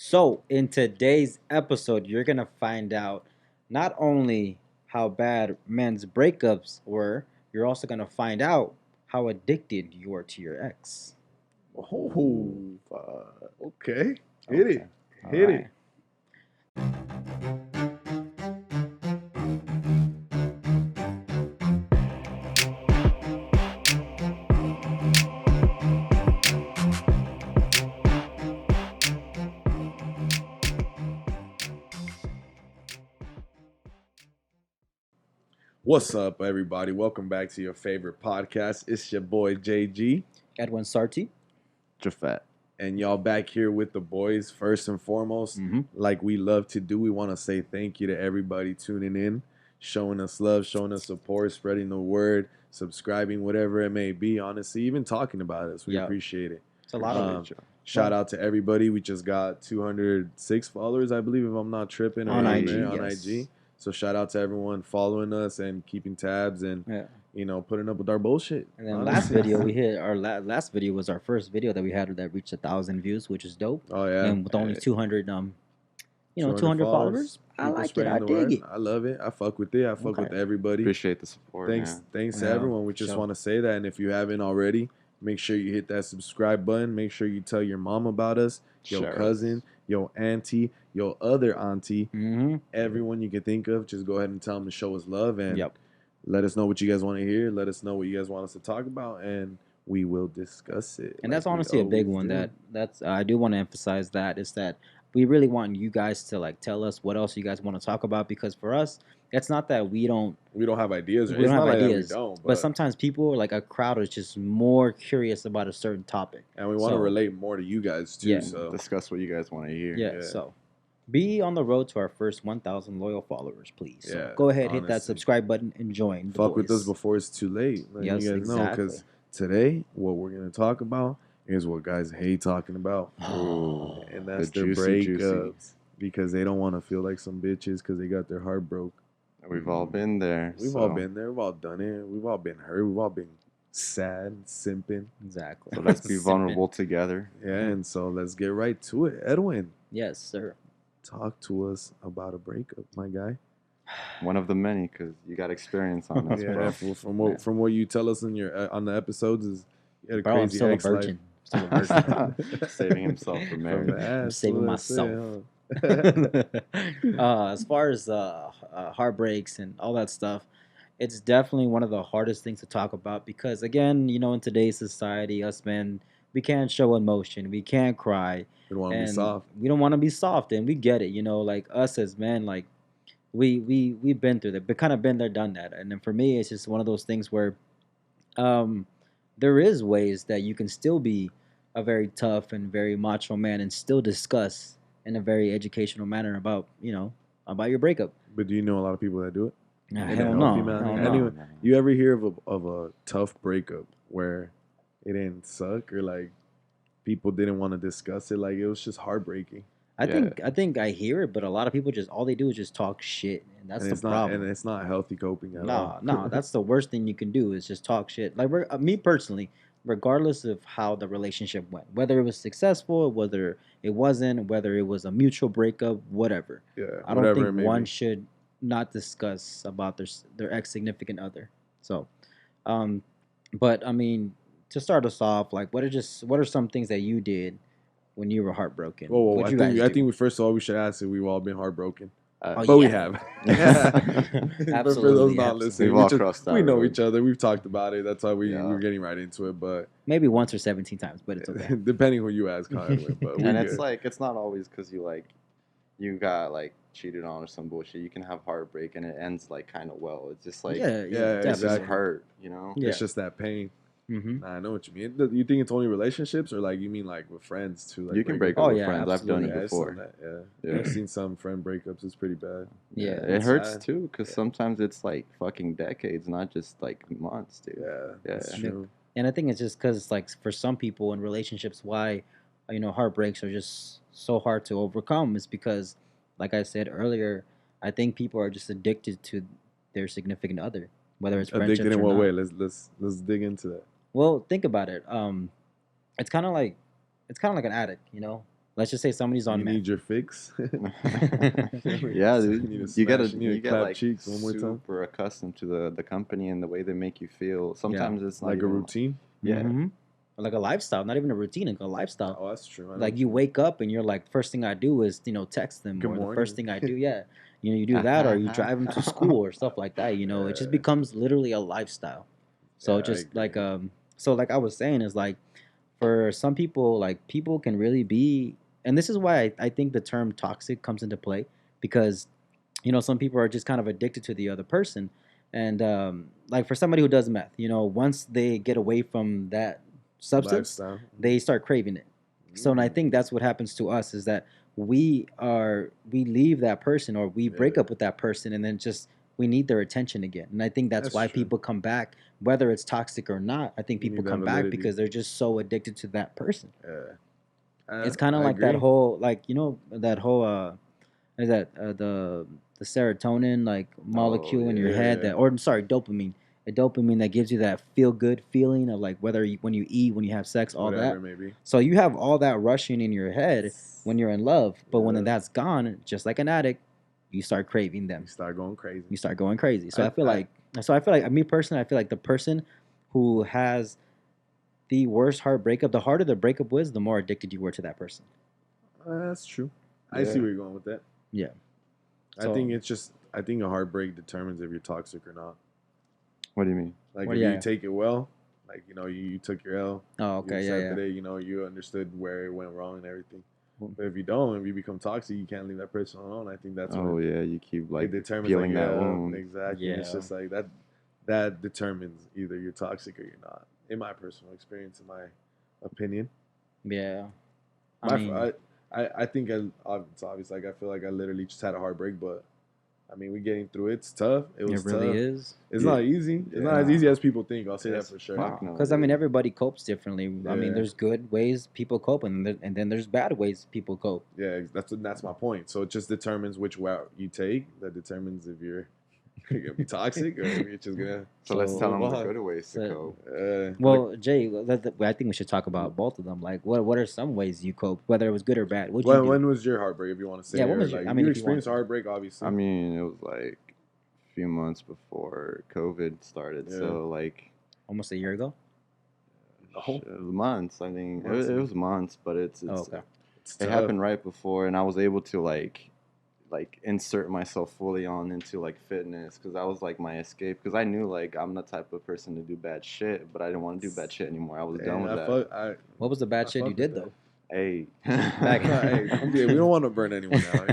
So, in today's episode, you're going to find out not only how bad men's breakups were, you're also going to find out how addicted you are to your ex. Oh, okay. Hit Okay. it. All Hit right. it. What's up, everybody? Welcome back to your favorite podcast. It's your boy JG, Edwin Sarti. Jafet. and y'all back here with the boys. First and foremost, like we love to do, we want to say thank you to everybody tuning in, showing us love, showing us support, spreading the word, subscribing, whatever it may be. Honestly, even talking about us, we Yeah. appreciate it. It's a lot of Shout out to everybody. We just got 206 followers, I believe, if I'm not tripping, On around IG, there, on yes. IG. So shout out to everyone following us and keeping tabs and Yeah. putting up with our bullshit. And then honestly. last video we hit our last video was our first video that we had that reached 1,000 views, which is dope. Oh yeah. And with only 200 200 followers. I People like it. spreading I the dig word. it. I love it. I fuck with it. I fuck with Okay. everybody. Appreciate the support. Thanks to Yeah, everyone. We just sure. want to say that. And if you haven't already, make sure you hit that subscribe button. Make sure you tell your mom about us, your Share cousin, your auntie, your other auntie, Mm-hmm. everyone you can think of. Just go ahead and tell them to show us love and Yep. let us know what you guys want to hear. Let us know what you guys want us to talk about, and we will discuss it. And that's like we honestly a big always one. do. That's I do want to emphasize that is that we really want you guys to like tell us what else you guys want to talk about, because for us, it's not that we don't have ideas. we It's don't have not like that ideas, we don't, but sometimes people, like a crowd, is just more curious about a certain topic. and we want to so- relate more to you guys too. Yeah. So Discuss what you guys want to hear. Yeah, Yeah. so be on the road to our first 1,000 loyal followers, please. So Yeah, go ahead, hit that honestly. subscribe button and join. the fuck with us boys. before it's too late. Let Yes, you guys know, exactly. because today what we're gonna talk about is what guys hate talking about, Ooh, and that's the their juicy breakups because they don't want to feel like some bitches because they got their heart broke. We've all been there. We've all been there. We've all done it. We've all been hurt. We've all been sad, simping. Exactly. So let's be Simping. vulnerable together. Yeah, and so let's get right to it. Edwin, Yes, sir. talk to us about a breakup, my guy. One of the many, because you got experience on this, Yeah, bro. from what you tell us in your on the episodes is you had a Bro, I'm crazy still a ex life. virgin. Still a virgin. Saving himself for From marriage. the ass, I'm saving what I say, myself. huh? As far as heartbreaks and all that stuff, it's definitely one of the hardest things to talk about because, again, in today's society, us men, we can't show emotion, we can't cry, We don't want to be and soft. we don't want to be soft, and we get it. Like us as men, like we've been through that, but kind of been there, done that. And then for me, it's just one of those things where um, there is ways that you can still be a very tough and very macho man and still discuss in a very educational manner about about your breakup. But do you know a lot of people that do it? Nah, In a hell healthy no, manner? hell Anyway, no. You ever hear of a tough breakup where it didn't suck or like people didn't want to discuss it? Like it was just heartbreaking. I think I hear it, but a lot of people just all they do is just talk shit, and that's and the it's not problem. and it's not healthy coping at Nah, all. nah, that's the worst thing you can do is just talk shit. Like me personally, regardless of how the relationship went, whether it was successful, whether it wasn't, whether it was a mutual breakup, whatever. Yeah, I don't whatever it think may one be. should not discuss about their ex significant other. So, but I mean, to start us off, like what are some things that you did when you were heartbroken? Whoa, What'd you guys I do? think we first of all we should ask if we've all been heartbroken. Oh, But we yeah. have. Yeah. But for those Absolutely, not listening, We've all crossed that we know road. each other. We've talked about it. That's why Yeah. we're getting right into it. But Maybe once or 17 times, but it's okay. depending who you ask, Edwin. But we And good. it's like, it's not always because you got cheated on or some bullshit. You can have heartbreak and it ends kind of well. It's just yeah, yeah, it's just exactly. hurt, Yeah. It's just that pain. Mm-hmm. Nah, I know what you mean. You think it's only relationships, or you mean with friends too? You can break breakup? up Oh, with yeah, friends. I've done absolutely. it Yeah, I've seen before. that. Yeah. Yeah. I've seen some friend breakups. It's pretty bad. Yeah, It it's hurts sad. too, because sometimes it's fucking decades, not just months, dude. Yeah, that's Yeah. true. And I think it's just because, for some people in relationships, why, heartbreaks are just so hard to overcome is because, like I said earlier, I think people are just addicted to their significant other, whether it's friendships Addicted in or what not. way? Let's dig into that. Well, think about it. It's kind of like an addict, let's just say somebody's on You meth. need your fix. Yeah, You dude. need to You gotta smash, you need to you get clap like cheeks one more time. super accustomed to the company and the way they make you feel. Sometimes it's not Like a even routine. yeah. Mhm. Like a lifestyle, not even a routine, like a lifestyle. Oh, that's true. I know Like what you mean. wake up and you're like, first thing I do is text them, Good or the morning. first thing I do, yeah, you do that, or you drive them to school or stuff like that. It just Yeah. becomes literally a lifestyle. So Yeah, I just like agree. so like I was saying is like for some people, like people can really be, and this is why I think the term toxic comes into play because some people are just kind of addicted to the other person, and like for somebody who does meth, once they get away from that substance, Lifestyle. they start craving it. So, and I think that's what happens to us is that we leave that person or we break Yeah. up with that person, and then just we need their attention again. And I think that's That's why true. people come back, whether it's toxic or not. I think You people need that come back validity. because they're just so addicted to that person. Yeah. It's kind of I like that agree. whole, like that whole is that the serotonin like Oh molecule in your head, yeah. that, or I'm sorry, dopamine, a dopamine that gives you that feel good feeling of like whether when you eat, when you have sex, all Whatever, that. maybe. So you have all that rushing in your head when you're in love, but when Yeah. that's gone, just like an addict, you start craving You them. start going crazy. You start going crazy. So I feel I, like me personally, I feel like the person who has the worst heart breakup, the harder the breakup was, the more addicted you were to that person. that's true. I Yeah. see where you're going with that. Yeah. I think it's just. I think a heartbreak determines if you're toxic or not. What do you mean? Like Well, if yeah. you take it well, like you took your L, Oh, you okay, yeah, accepted yeah. it, you understood where it went wrong and everything. Well- But if you don't, if you become toxic, you can't leave that person alone. I think that's Oh when yeah, you keep it like determines peeling like that wound. exactly. And it's Yeah. just like that. That determines either you're toxic or you're not. In my personal experience, in my opinion, Yeah. my, I mean, I think it's obvious. Like I feel like I literally just had a heartbreak, but I mean, we're getting through it. It's tough. It was it really tough. is. It's Yeah. not easy. It's not as Yeah. easy as people think. I'll say that It's for sure. fuck no, Because I mean, dude. everybody copes differently. I mean, Yeah. there's good ways people cope, and then there's bad ways people cope. Yeah, that's my point. So it just determines which route you take. That determines if you're gonna be toxic or if you're just gonna. So let's So- tell them Move the on. good ways to So- cope. Well, Jay, I think we should talk about both of them. Like, what are some ways you cope, whether it was good or bad? What'd you do? When was your heartbreak? If you want to say, Yeah, when or was your- like I mean, you if you want experienced to. heartbreak, obviously. I mean, it was like a few months before COVID started. Yeah. So like Almost a year ago. No. it was months. I think Months. it was months, but it's Oh, okay. It's it tough. happened right before, and I was able to like insert myself fully on into like fitness because that was like my escape because I knew like I'm the type of person to do bad shit, but I didn't want to do bad shit anymore. I was done with that. What was the bad shit you did though? Hey, Hey, we don't want to burn anyone out.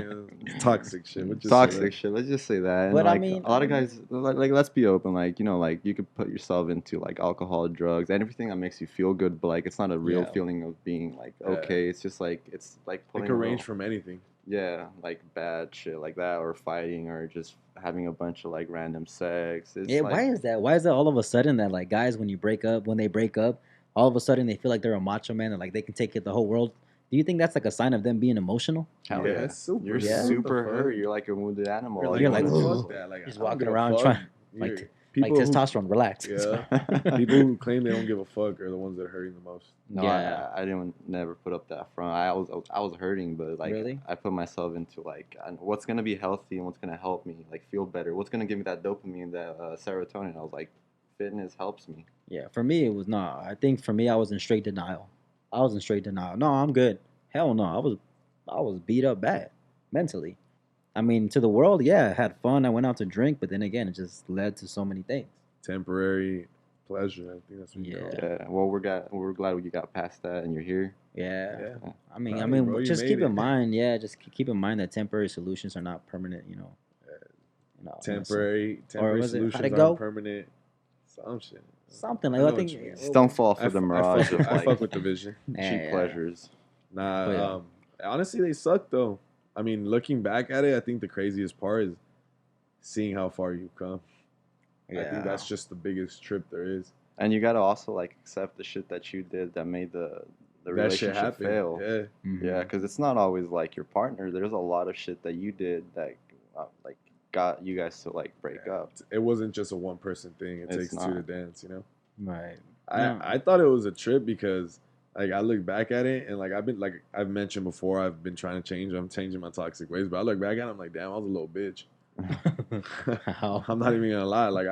It's toxic shit. We'll just say toxic that. shit. Let's just say that. And But I like mean- a lot of guys, like let's be open. Like like you could put yourself into like alcohol, drugs, and everything that makes you feel good. But like it's not a real Yeah. feeling of being like Yeah. okay. It's just like it's like It pulling could a range little- from anything. yeah, like bad shit like that, or fighting, or just having a bunch of like random sex. It's Yeah, like, why is that? Why is it all of a sudden that like guys when they break up, all of a sudden they feel like they're a macho man and like they can take it the whole world? Do you think that's like a sign of them being emotional? hell Yeah, yeah, it's super. you're Yeah. super What the fuck? hurt. You're like a wounded animal. You're All like, You're you like, wanna do is- fuck that. Like, Just I don't walking give a around fuck. trying- You're- like people who- testosterone, relax. Yeah. People who claim they don't give a fuck are the ones that are hurting the most. No, Yeah. I didn't never put up that front. I was hurting, but like Really? I put myself into like what's gonna be healthy and what's gonna help me like feel better. What's gonna give me that dopamine, that serotonin. I was like, fitness helps me. Yeah, for me it was not. I think for me I was in straight denial. No, I'm good. Hell no, I was beat up bad mentally. I mean, to the world, yeah, I had fun. I went out to drink, but then again, it just led to so many things. Temporary pleasure. I think that's what you Yeah. call it. Yeah. Well, we're glad you got past that and you're here. Yeah. Yeah. I mean, Proud of you, bro. You just made keep it. in mind, yeah, just keep in mind that temporary solutions are not permanent. Temporary was it- how'd solutions it go? aren't permanent. Some shit. Something like I I, know think. what you mean. Just don't fall for the mirage of I like fuck with the vision. cheap Yeah. pleasures. Nah, But yeah. honestly, they suck though. I mean, looking back at it, I think the craziest part is seeing how far you've come. I think that's just the biggest trip there is. And you gotta also like accept the shit that you did that made the That shit relationship happened. fail. Yeah. Mhm. Yeah, because it's not always like your partner. There's a lot of shit that you did that like got you guys to like break up. It wasn't just a one person thing. It It's takes two to not. dance, you know? Right. I, No. I thought it was a trip because Like I look back at it and like I've mentioned before, I've been trying to change. I'm changing my toxic ways, but I look back at it, I'm like, damn, I was a little bitch. How? I'm not even gonna lie. Like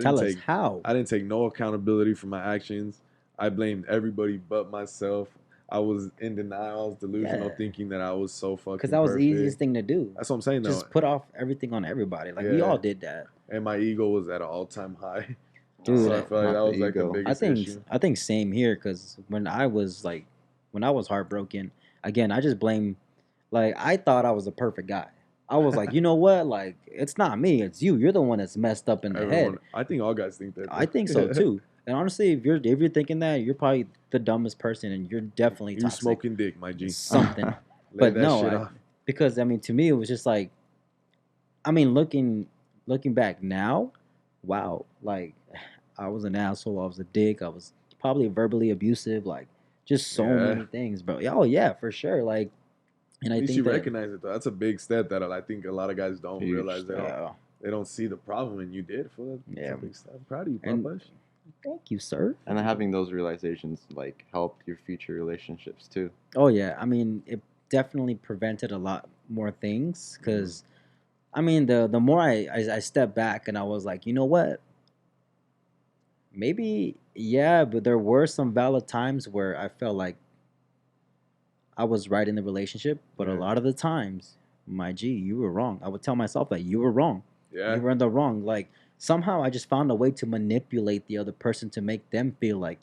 Tell us how. I didn't take no accountability for my actions. I blamed everybody but myself. I was in denial. I was delusional, Yeah, thinking that I was so because fucking that was the easiest perfect. thing to do. That's what I'm saying though. Just put off everything on everybody. Like we Yeah, all did that, and my ego was at an all time high. dude. So I No, feel like that not the was like the ego. I biggest think issue. I think same here. Because when I was heartbroken, again, I just blame. Like I thought I was a perfect guy. I was like, you know what? Like it's not me. It's you. You're the one that's messed up in the head. Everyone, I think all guys think that I though. think so too. And honestly, if you're thinking that, you're probably the dumbest person, and you're definitely You toxic. smoking dick, my G. Something. Lay But that no, shit off. because I mean, to me, it was just like, I mean, looking back now, wow, like I was an asshole. I was a dick. I was probably verbally abusive. Like just so Yeah. many things, bro. Yeah, oh yeah, for sure. Like, and At I least think you that recognize it though. That's a big step that I think a lot of guys don't Huge realize. step. They don't see the problem, and you did. For that. That's Yeah. a big step. I'm proud of you, And Papash. thank you, sir. And having those realizations like help your future relationships too. Oh yeah, I mean, it definitely prevented a lot more things because I mean, the more I stepped back and I was like, you know what? Maybe yeah, but there were some valid times where I felt like I was right in the relationship, but a Yeah. lot of the times, my G, you were wrong. I would tell myself that you were wrong. Yeah. You were in the wrong. Like somehow I just found a way to manipulate the other person to make them feel like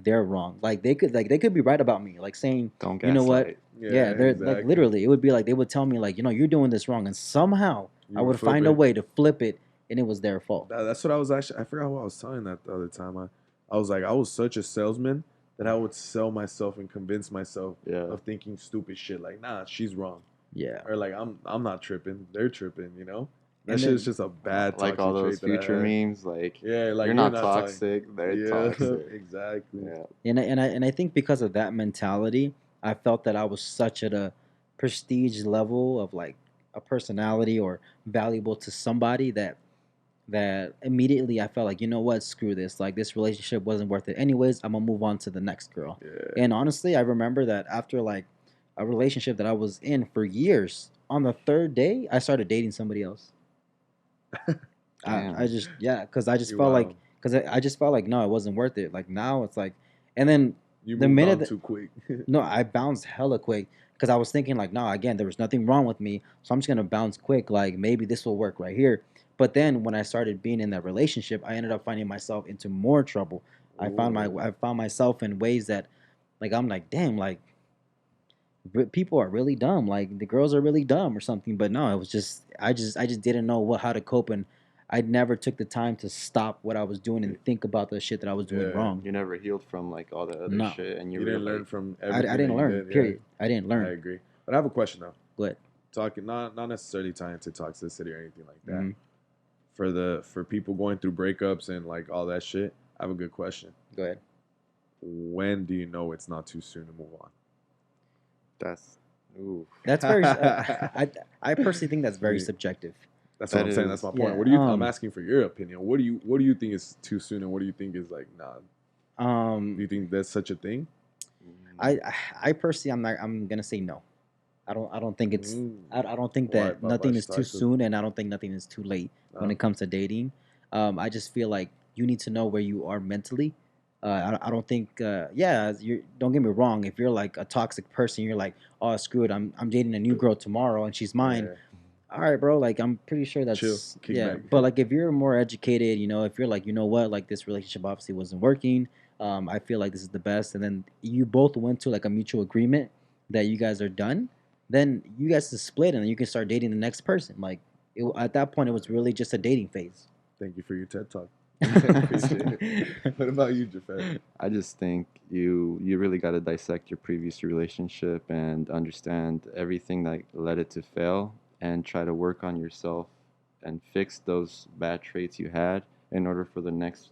they're wrong. Like they could be right about me. Like saying, Don't you know what? gaslight. Yeah, they're like exactly. literally it would be like they would tell me like, you know, you're doing this wrong and somehow I You would flip find a it. way to flip it and it was their fault. That's what I was actually. I forgot what I was telling that the other time. I was like, I was such a salesman that I would sell myself and convince myself Yeah. of thinking stupid shit. Like, nah, she's wrong, Yeah. or like I'm not tripping. They're tripping. You know, that And shit is then just a bad Like all toxic those trait that I future had. memes, like Yeah, like you're not toxic, they're Yeah, toxic. exactly. Yeah. and I think because of that mentality, I felt that I was such at a prestige level of like a personality or valuable to somebody that immediately I felt like, you know what, screw this. Like this relationship wasn't worth it. Anyways, I'm gonna move on to the next girl. Yeah. And honestly, I remember that after like a relationship that I was in for years, on the third day, I started dating somebody else. I Damn. just yeah, because I just You felt like wild. because I just felt like no, it wasn't worth it. Like now it's like, and then You the moved minute on that, too quick. no, I bounced hella quick because I was thinking like, no, again, there was nothing wrong with me, so I'm just gonna bounce quick. Like maybe this will work right here. But then when I started being in that relationship, I ended up finding myself into more trouble. Ooh. I found myself in ways that, like I'm like, damn, like people are really dumb. Like the girls are really dumb or something. But no, it was just I just didn't know how to cope, and I never took the time to stop what I was doing and think about the shit that I was doing Yeah. wrong. You never healed from like all that other No. shit, and You you didn't were learn like, from I everything that didn't you learn. did. Period. I didn't I learn. agree. But I have a question though. Go ahead. Talking not necessarily tying to toxicity or anything like that. Mhm. For people going through breakups and like all that shit, I have a good question. Go ahead. When do you know it's not too soon to move on? that's, ooh. That's very. I personally think that's very Yeah. subjective. That's what That I'm saying. That's my is- point. Yeah, What do you? I'm asking for your opinion. What do you think is too soon, and what do you think is like nah? Do you think that's such a thing? I personally, I'm gonna say no. I don't think it's. I don't think Why, that nothing Papash? is too Talk to- soon, and I don't think nothing is too late when No? it comes to dating. I just feel like you need to know where you are mentally. I don't think. Yeah, you don't get me wrong. If you're like a toxic person, you're like, oh screw it, I'm dating a new girl tomorrow and she's mine. Yeah. All right, bro. Like I'm pretty sure that's Chill, kick yeah. back. But like if you're more educated, you know, if you're like, you know what, like this relationship obviously wasn't working. I feel like this is the best, and then you both went to like a mutual agreement that you guys are done. Then you guys can split, and then you can start dating the next person. Like at that point, it was really just a dating phase. Thank you for your TED talk. Appreciate it. What about you, Jafet? I just think you really got to dissect your previous relationship and understand everything that led it to fail, and try to work on yourself and fix those bad traits you had in order for the next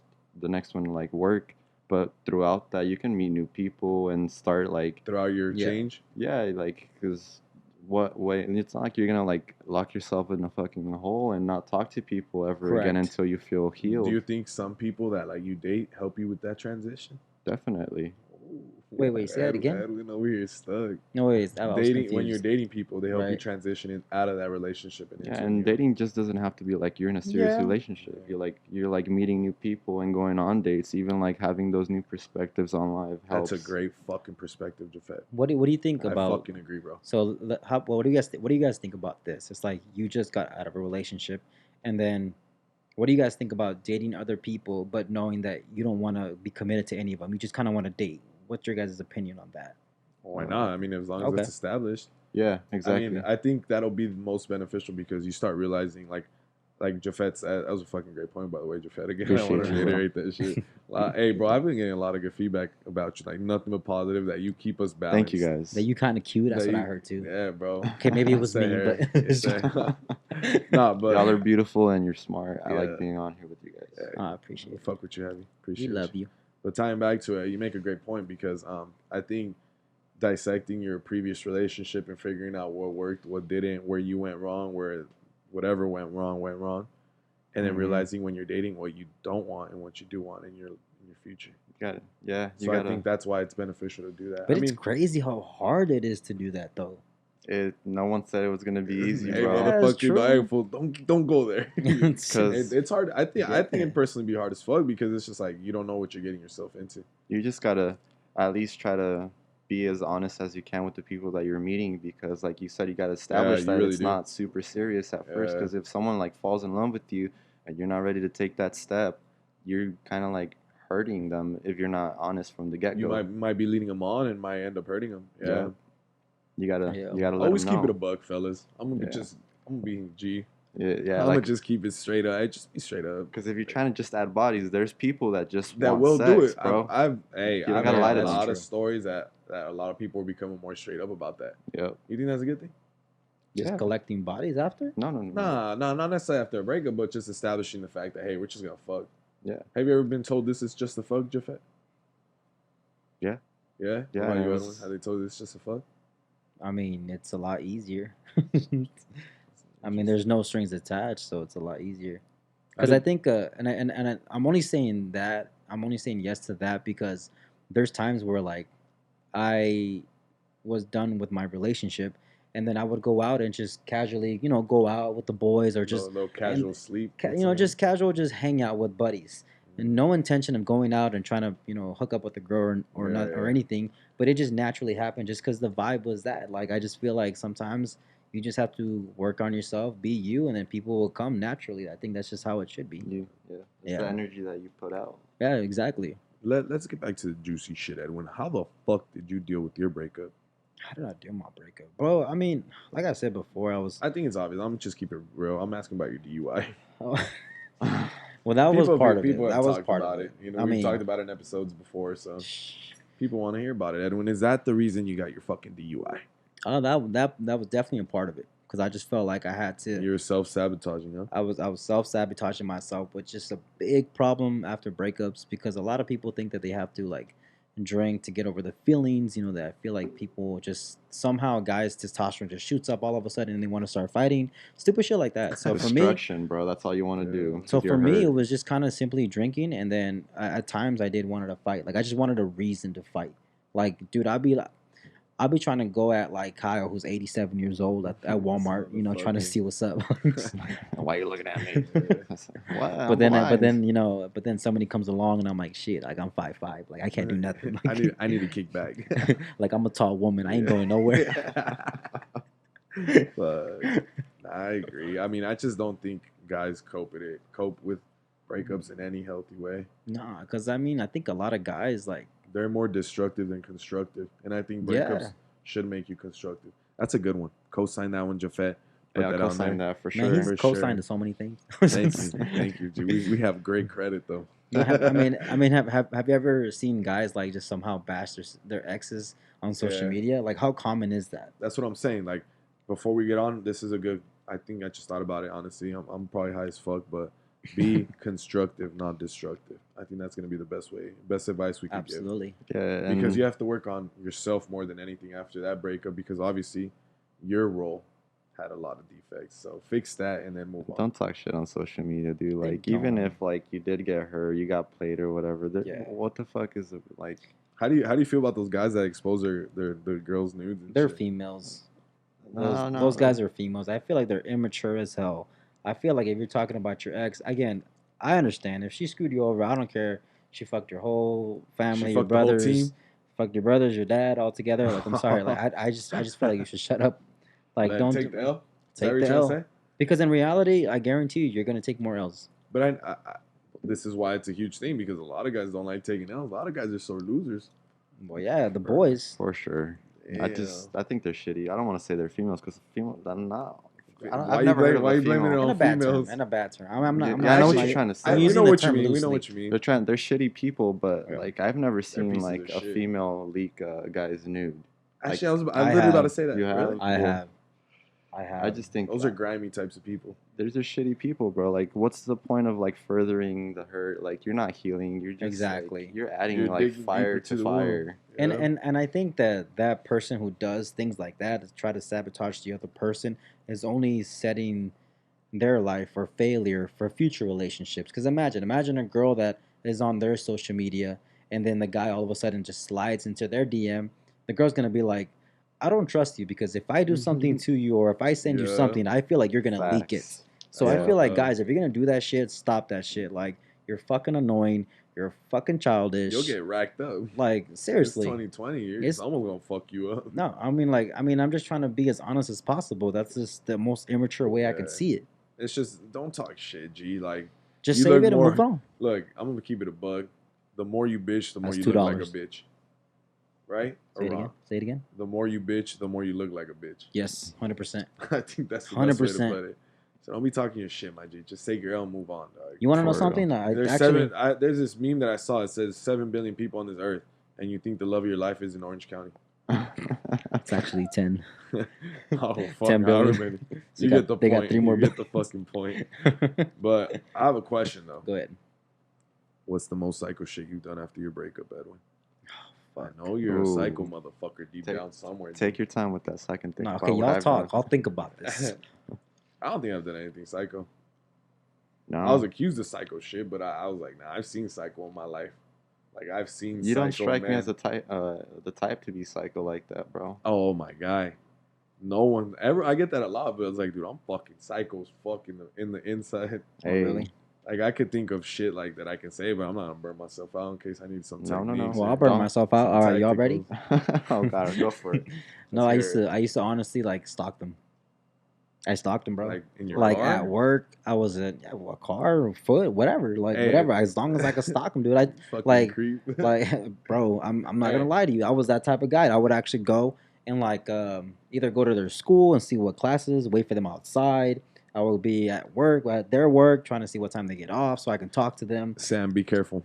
one to like work. But throughout that, you can meet new people and start like, Throughout your Yeah. change, yeah, like, because what way, and it's not like you're gonna like lock yourself in a fucking hole and not talk to people ever again Correct. until you feel healed. do you think some people that like you date help you with that transition? Definitely. Wait, say that again. Edwin over here stuck. No, wait, I was Dating when you're confused. dating people, they help you Right. transition out of that relationship and Yeah, into a and new. dating just doesn't have to be like you're in a serious Yeah. relationship. You're like meeting new people and going on dates. Even like having those new perspectives on life helps. That's a great fucking perspective, Jafet. What do you think I about? fucking agree, bro. So, what do you guys what do you guys think about this? It's like you just got out of a relationship, and then what do you guys think about dating other people, but knowing that you don't want to be committed to any of them? You just kind of want to date. What's your guys' opinion on that? Why not? I mean, as long as Okay. it's established. Yeah, I exactly. mean, I think that'll be the most beneficial because you start realizing, like Jafet said, that was a fucking great point, by the way, Jafet. Again, I want Appreciate to you, bro. reiterate that shit. Hey, bro, I've been getting a lot of good feedback about you, like nothing but positive. That you keep us balanced. Thank you guys. That you kind of cute. That's That what I you- heard too. Yeah, bro. Okay, maybe it was Say me, hair. but Say- Nah, but Y'all are beautiful and you're smart. I Yeah. like being on here with you guys. Yeah, I appreciate it. fuck with you, Heavy. We Appreciate love you. you. But tying back to it, you make a great point because I think dissecting your previous relationship and figuring out what worked, what didn't, where you went wrong, where whatever went wrong, and then Mhm. realizing when you're dating what you don't want and what you do want in your future. You got it. Yeah, you So gotta. I think that's why it's beneficial to do that. But I it's mean, crazy how hard it is to do that, though. No one said it was gonna be easy, hey, bro. Yeah, it's motherfucker, true. hey, fool, don't go there. Because It's hard. I think Yeah. it personally be hard as fuck because it's just like you don't know what you're getting yourself into. you just gotta at least try to be as honest as you can with the people that you're meeting, because like you said, you gotta establish you that really it's do. not super serious at first. Yeah. Because if someone like falls in love with you and you're not ready to take that step, you're kind of like hurting them if you're not honest from the get You go. might be leading them on and might end up hurting them. Yeah. You gotta Yeah. you gotta let Always them know. keep it a buck, fellas. I'm gonna Yeah. be G. Yeah, I'm gonna like just keep it straight up. Just be straight up. because if you're trying to just add bodies, there's people that just That want will sex, do it, bro. I've You don't I've gotta heard lie a to them. lot of True. stories that a lot of people are becoming more straight up about that. Yep. You think that's a good thing? Just Yeah. collecting bodies after? No. Nah, not necessarily after a breakup, but just establishing the fact that hey, we're just gonna fuck. Yeah. Have you ever been told this is just a fuck, Jafet? Yeah. Yeah. Yeah, What about and you, it Edwin? was- Have they told you it's just a fuck? I mean, it's a lot easier. I mean, there's no strings attached, so it's a lot easier. Because I think, I'm only saying that. I'm only saying yes to that because there's times where like I was done with my relationship, and then I would go out and just casually, go out with the boys or just no casual sleep. just casual, just hang out with buddies. And no intention of going out and trying to, hook up with a girl or not or Yeah. anything. But it just naturally happened just because the vibe was that. Like, I just feel like sometimes you just have to work on yourself, be you, and then people will come naturally. I think that's just how it should be. It's Yeah. the energy that you put out. Yeah, exactly. Let's get back to the juicy shit, Edwin. How the fuck did you deal with your breakup? How did I do my breakup? Bro, I mean, like I said before, I was. I think it's obvious. I'm gonna just keep it real. I'm asking about your DUI. Well, that was part of it. People That have was talked part about of it. it. You know, I we've mean, talked about it in episodes before, so people want to hear about it. Edwin, is that the reason you got your fucking DUI? that was definitely a part of it because I just felt like I had to. You're self-sabotaging, huh? I was self-sabotaging myself, which is a big problem after breakups because a lot of people think that they have to like drink to get over the feelings. That I feel like people just somehow guys testosterone just shoots up all of a sudden and they want to start fighting, stupid shit like that. So for me, Destruction, bro. That's all you want to do. so 'cause you're for me, it hurt. was just kind of simply drinking, and then at times I did wanted to fight. Like I just wanted a reason to fight. Like, dude, I'll be trying to go at like Kyle, who's 87 years old at Walmart, trying to see what's up. Why are you looking at me? What? but then somebody comes along and I'm like, shit, like I'm 5'5", like I can't do nothing. I need to kick back. Like I'm a tall woman, I ain't going nowhere. But I agree. I mean, I just don't think guys cope with breakups in any healthy way. Nah, because I mean, I think a lot of guys like, They're more destructive than constructive, and I think Yeah. breakups should make you constructive. That's a good one. Co-sign that one, Jafet. Put Yeah, I'll that on co-sign there. that for man, sure. he's For co-signed sure. to so many things. Thank you, G. We have great credit though. Have you ever seen guys like just somehow bash their exes on social Yeah. media? Like, how common is that? That's what I'm saying. Like, before we get on, this is a good. I think I just thought about it. Honestly, I'm probably high as fuck, but be constructive, not destructive. I think that's gonna be the best advice we can give. Absolutely. Yeah, Because you have to work on yourself more than anything after that breakup. Because obviously, your role had a lot of defects. So fix that and then move on. don't talk shit on social media, dude. They Like, even don't. if like you did get hurt, you got played or whatever. Yeah. What the fuck is it like? How do you feel about those guys that expose their girls' nudes? And They're shit? females. No, no, Those guys are females. I feel like they're immature as hell. I feel like if you're talking about your ex, again, I understand if she screwed you over. I don't care. She fucked your whole She family, your fucked the whole brothers, team. fucked your brothers, your dad, all together. Like I'm sorry. Like I just feel like you should shut up. Like Then don't take the L. Is that take what you're the trying to L. say? Because in reality, I guarantee you, you're gonna take more L's. But this is why it's a huge thing because a lot of guys don't like taking L's. A lot of guys are sore losers. Well, yeah, the boys. For sure. Yeah. I think they're shitty. I don't want to say they're females because female. I'm not. Why I've you never heard of why a you blaming it female. In on a bad term. females? In a bad term. I'm not. Yeah, I'm yeah, I know not what actually- you're trying to say. I'm we using know the what you term mean. We know loosely. what you mean. They're shitty people, but Yeah. like I've never seen pieces like of a shit. female leak a guy's nude. Actually, I was I literally about to have. say that. You have? Really? I Cool. have. I have. I just think Those are grimy types of people. they're just shitty people, bro. Like, what's the point of like furthering the hurt? Like, you're not healing. You're just Exactly. Like, you're adding You're like digging fire deeper to to the fire. And, Yeah. and I think that person who does things like that to try to sabotage the other person is only setting their life for failure for future relationships. Because imagine a girl that is on their social media and then the guy all of a sudden just slides into their DM. The girl's gonna be like, I don't trust you because if I do something to you or if I send you Yeah. something, I feel like you're gonna leak it. Facts. So I Yeah. feel like guys, if you're gonna do that shit, stop that shit. Like you're fucking annoying. You're fucking childish. You'll get racked up. like seriously. It's 2020. It's- Someone's gonna fuck you up. No, I mean I'm just trying to be as honest as possible. That's just the most immature way I can Yeah. see it. It's just don't talk shit, G. Like, Just You save look it and more- move on. look, I'm gonna keep it a bug. The more you bitch, the more That's you look like a $2. bitch. Right? Say Or it again. wrong? Say it again. The more you bitch, the more you look like a bitch. Yes, 100%. I think that's the best way to 100%. put it. So don't be talking your shit, my G. Just take your L and move on, dog. You want to know For real. something? There's this meme that I saw. It says 7 billion people on this earth, and you think the love of your life is in Orange County. It's actually 10. Oh, fuck, 10 billion. however many. So You get the they point. got 3 more You get the fucking point. But I have a question, though. Go ahead. What's the most psycho shit you've done after your breakup, Edwin? Fuck. I know you're a Ooh. psycho motherfucker deep Take- down somewhere. Take your time with that so I can think No, about okay, what y'all I've talk. done. I'll think about this. I don't think I've done anything psycho. No, I was accused of psycho shit, but I was like, nah, I've seen psycho in my life. Like, I've seen you psycho, don't strike me man. as the type to be psycho like that, bro. Oh, my guy. No one ever. I get that a lot, but it's like, dude, I'm fucking psycho's fucking in the inside. Oh, Hey, really? Like, I could think of shit like that I can say, but I'm not gonna burn myself out in case I need some No, no, no. techniques. Well, or I'll burn Don't- myself out. All right, y'all ready? tacticals. oh god, go for it. No, Let's hear I used to honestly like stalk them. I stalked them, bro. Like, in your Like car? at work, I was in a car or foot, whatever, like Hey. whatever. As long as I could stalk them, dude. I Fucking like- creep. bro. I'm not Hey. gonna lie to you. I was that type of guy. I would actually go and like either go to their school and see what classes, wait for them outside. I would be at work, at their work, trying to see what time they get off so I can talk to them. Sam, be careful.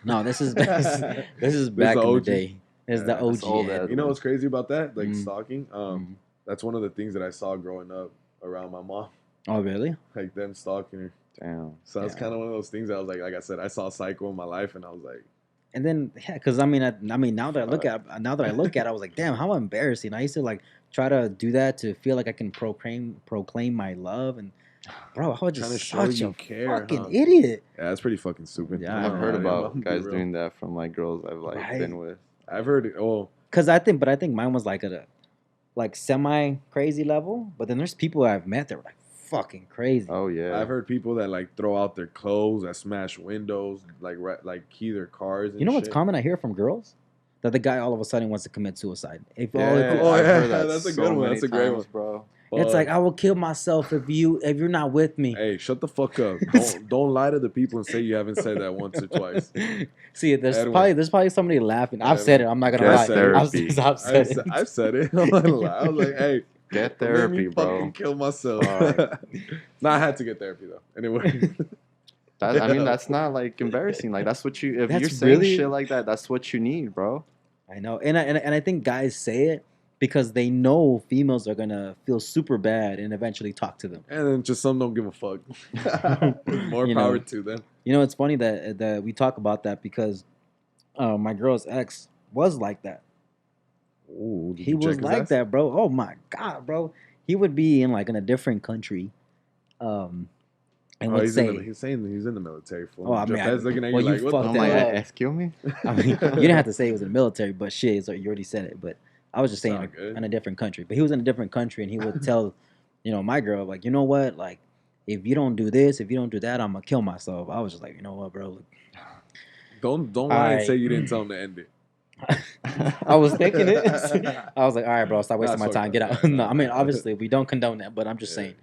No, this is this is back the in the OG. day. This is the Yeah, OG. that's old Ed. Ed. You know what's crazy about that? Like, Mm. stalking. Mhm. That's one of the things that I saw growing up around my mom. Oh, really? Like, them stalking her. Damn. So that's Yeah. kind of one of those things that I was like I said, I saw psycho in my life, and I was like, And then yeah, because I mean now that I look at it, I was like, damn, how embarrassing. I used to like try to do that to feel like I can proclaim my love, and bro, I was Trying to just show such you a care, fucking huh? idiot. yeah, that's pretty fucking stupid. Yeah, I'm I've not heard gonna lie, I'm about gonna be guys real. doing that from like girls I've like Right. been with. I've heard it. Oh, I think mine was like at a like semi crazy level, but then there's people I've met that were like fucking crazy. Oh yeah. I've heard people that like throw out their clothes, that smash windows, like key their cars. And You know what's shit. common I hear from girls? That the guy all of a sudden wants to commit suicide. If, Yeah, Oh, I've yeah, heard that that's a so good one, many that's a great times, one. bro. it's like Fuck. I will kill myself if you're not with me. Hey, shut the fuck up! Don't lie to the people and say you haven't said that once or twice. See, there's Edwin. probably somebody laughing. I've said it. I'm not gonna Get lie. therapy. I've said it. I've said it. I'm not gonna lie. I was like, hey, Get don't make therapy, me bro. fucking kill myself. Fuck. No, I had to get therapy though. Anyway, I mean, that's not like embarrassing. Like that's what you. If That's you're saying really- shit like that, that's what you need, bro. I know, and I think guys say it because they know females are gonna feel super bad and eventually talk to them. and then just some don't give a fuck. More You know. power to them. You know, it's funny that we talk about that because my girl's ex was like that. Ooh, did He you check was his like ass? that, bro. Oh my god, bro. He would be in a different country, and Oh, would say, he's saying he's in the military. "Oh, Fool. I mean, Japan's looking at well, you you like, what fucked the I'm that like, fuck? up." excuse me? I mean, you didn't have to say he was in the military, but shit, so you already said it. But I was just It's all saying good. in a different country. But he was in a different country, and he would tell, my girl, like, you know what, like, if you don't do this, if you don't do that, I'm gonna kill myself. I was just like, you know what, bro, look, Don't lie and say I, you didn't tell him to end it. I was thinking it. I was like, all right, bro, stop wasting That's my fucked time. up. Get out. Yeah, No, I mean, nah. obviously, we don't condone that, but I'm just Yeah. saying.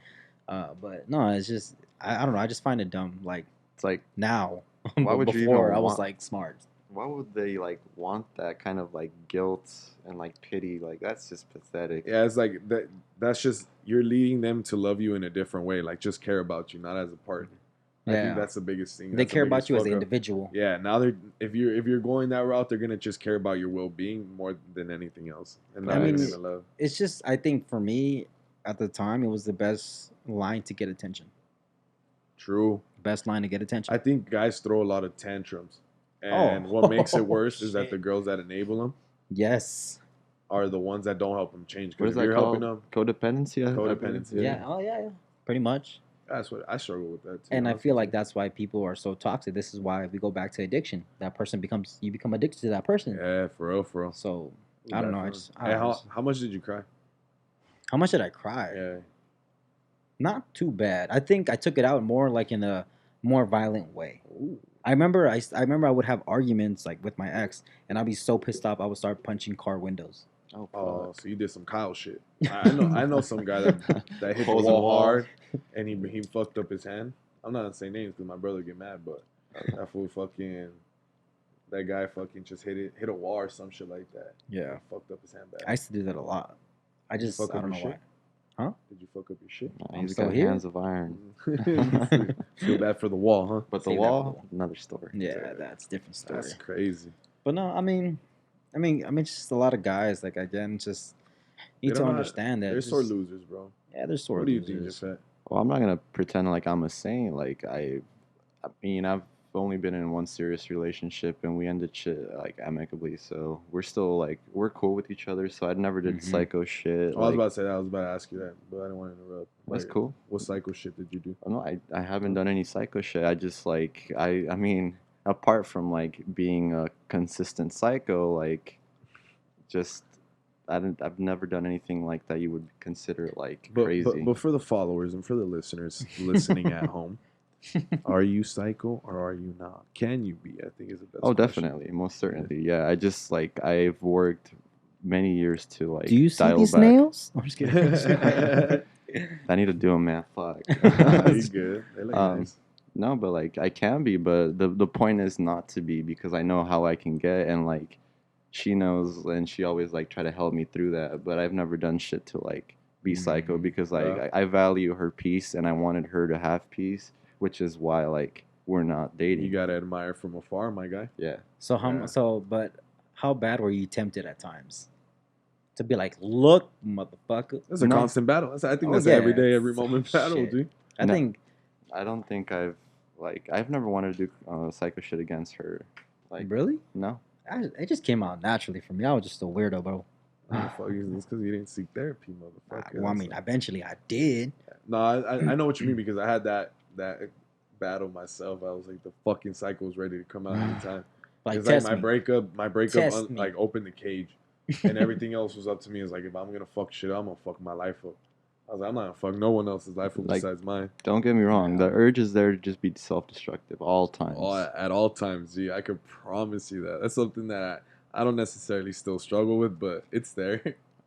But no, it's just I don't know. I just find it dumb. Like It's like, now, why but would you before even I was want? like smart. Why would they like want that kind of like guilt and like pity? Like that's just pathetic. Yeah, it's like that. That's just you're leading them to love you in a different way. Like just care about you, not as a partner. I Yeah, think that's the biggest thing. they That's the care about biggest you as fuck an up. individual. Yeah, now they're if you're going that route, they're gonna just care about your well being more than anything else, and I not even mean, into love. it's just I think for me at the time it was the best line to get attention. True. Best line to get attention. I think guys throw a lot of tantrums, and Oh, what makes it worse is that shit. the girls that enable them Yes. are the ones that don't help them change. What Because is if that you're helping called? them, Codependency. I believe. codependency. Yeah. Oh yeah. Yeah. Pretty much. That's what I struggle with that too. And I honestly, feel like too. that's why people are so toxic. This is why we go back to addiction. That person you become addicted to that person. Yeah, for real, for real. So I don't know. I Definitely. just, Hey, how much did you cry? how much did I cry? Yeah. Not too bad. I think I took it out more like in a more violent way. Ooh. I remember I would have arguments like with my ex, and I'd be so pissed off I would start punching car windows. Oh, Oh, fuck. so you did some Kyle shit. I know some guy that hit the Holes in wall walls. hard, and he fucked up his hand. I'm not gonna say names because my brother get mad, but that fool fucking that guy fucking just hit a wall or some shit like that. Yeah, Fucked up his hand bad. I used to do that a lot. I Did you just fuck I up don't your know shit? why. Did you fuck up your shit? Nah, I'm he's still got here. hands of iron. Feel bad for the wall, huh? But the Save that for the wall, wall. another story. Yeah, that's a different story. That's crazy. But no, I mean, just a lot of guys like again just They need to don't know how- understand that They're just, sore losers, bro. Yeah, they're sore What do you think, losers. Jafet? Well, I'm not gonna pretend like I'm a saint. Like I mean, I've only been in one serious relationship, and we ended shit like amicably. So we're cool with each other. So I never did Mhm. psycho shit. I was Like, about to say that. I was about to ask you that, but I didn't want to interrupt. that's Like, cool. What psycho shit did you do? No, I haven't done any psycho shit. I just like I mean, apart from like being a consistent psycho, like just I've never done anything like that you would consider like crazy. But for the followers and for the listeners listening at home, are you psycho or are you not? Can you be? I think is the best. Oh, question. definitely, most certainly. Yeah, I just like I've worked many years to like Do you see dial these back. nails? I'm just kidding. I need to do them, man. Fuck. Nah, you good? They look nice. No, but like I can be, but the point is not to be because I know how I can get and like she knows and she always like try to help me through that. But I've never done shit to like be psycho because like Yeah. I value her peace and I wanted her to have peace, which is why like we're not dating. You gotta admire from afar, my guy. Yeah. So Yeah. but how bad were you tempted at times to be like, look, motherfucker? That's a No. constant battle. I think Oh, that's yeah. an every day, every moment battle, Shit. dude. I No. think I don't think I've never wanted to do psycho shit against her. Like really, no. it just came out naturally for me. I was just a weirdo, bro. Fuck, it's because you didn't seek therapy, motherfucker. Well, I mean, eventually I did. No, I know what you mean because I had that battle myself. I was like, the fucking cycle was ready to come out anytime. Like, It's like test my me. breakup Test me. like opened the cage, and everything else was up to me. It's like if I'm gonna fuck shit, up, I'm gonna fuck my life up. I was like, I'm not gonna fuck no one else's life up Like, besides mine. Don't get me wrong. The urge is there to just be self-destructive all times. At all times, G. I could promise you that. That's something that I don't necessarily still struggle with, but it's there.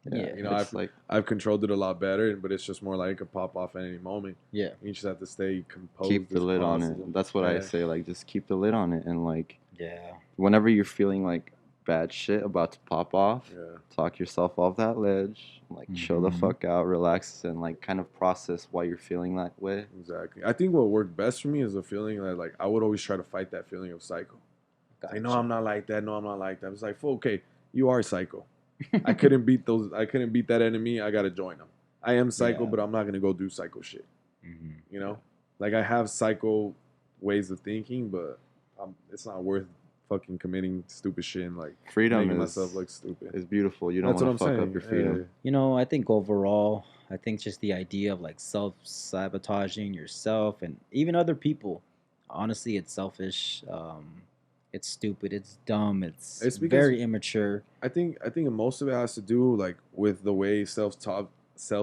Yeah. You know, it's I've controlled it a lot better, but it's just more like it could pop off at any moment. Yeah. You just have to stay composed. keep the as lid on possible. it. That's what I Yeah. say. Like, just keep the lid on it, and like, Yeah. whenever you're feeling like bad shit about to pop off, Yeah. talk yourself off that ledge, like chill the Mhm. fuck out, relax, and like kind of process why you're feeling that way. Exactly. I think what worked best for me is a feeling that like I would always try to fight that feeling of psycho. Like, no, I'm not like that. No, I'm not like that. It's like, okay, you are psycho. I couldn't beat that enemy. I gotta join them. I am psycho, Yeah. but I'm not gonna go do psycho shit. Mhm. You know, like I have psycho ways of thinking, but it's not worth fucking committing stupid shit and like Freedom making is myself look stupid. is beautiful. You don't That's what want I'm to fuck saying. up your freedom. You know, I think overall, I think just the idea of like self-sabotaging yourself and even other people, honestly, it's selfish. It's stupid. It's dumb. It's It's because very immature. I think most of it has to do like with the way self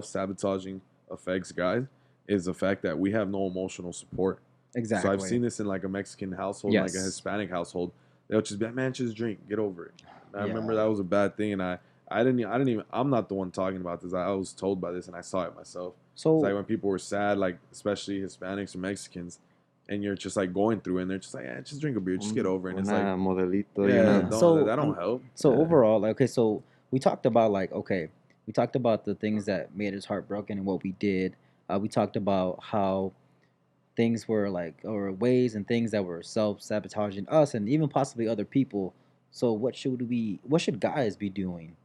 sabotaging affects guys is the fact that we have no emotional support. So I've Exactly. seen this in like a Mexican household, and like a Yes. Hispanic household. They'll just be like, "Man, just drink, get over it." And I remember Yeah. that was a bad thing, and I didn't even. I'm not the one talking about this. I was told by this, and I saw it myself. It's like So when people were sad, like especially Hispanics or Mexicans, and you're just like going through it, and they're just like, "Yeah, just drink a beer, just get over it." And it's like, Una modelito, you yeah, know. yeah. don't So that don't help. so Yeah. overall, like, okay, so we talked about like okay, we talked about the things that made us heartbroken and what we did. We talked about how things were like or ways and things that were self-sabotaging us and even possibly other people. So what should guys be doing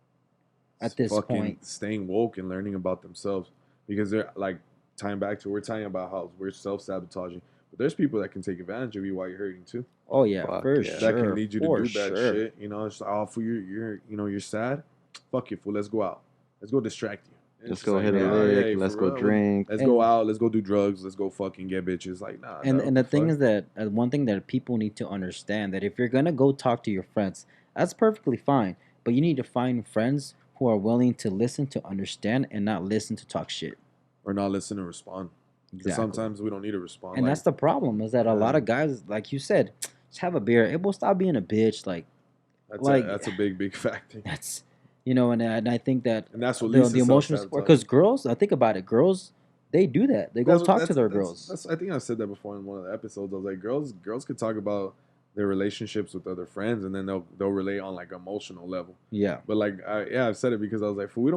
at this Fucking point? staying woke and learning about themselves because they're like tying back to we're talking about how we're self sabotaging, but there's people that can take advantage of you while you're hurting too. Oh yeah, Fuck for yeah. That can sure. lead you to For do bad sure. shit. You know, it's like, oh, for you're sad. Fuck you, fool. Let's go out. Let's go distract you. And it's Let's just go like, hit a Yeah. nah, yeah, lick. hey, for Let's go real. drink. Let's go And out. Let's go do drugs. Let's go fucking get bitches. Like, nah, and dog, what and the the thing fuck? is that one thing that people need to understand that if you're gonna go talk to your friends, that's perfectly fine. But you need to find friends who are willing to listen to understand and not listen to talk shit. Or not listen and respond. Because Exactly. sometimes we don't need to respond. And Like, that's the problem is that a lot yeah, of guys, like you said, just have a beer. It will stop being a bitch. Like that's a big factor. that's and I think that And that's what leads the to self emotional support because sabotaging. girls, I think about it, girls they do that. They go talk to their girls. That's I think I said that before in one of the episodes. I was like, girls could talk about their relationships with other friends, and then they'll relate on like emotional level. Yeah, But like, I've said it because I was like, "Fool, we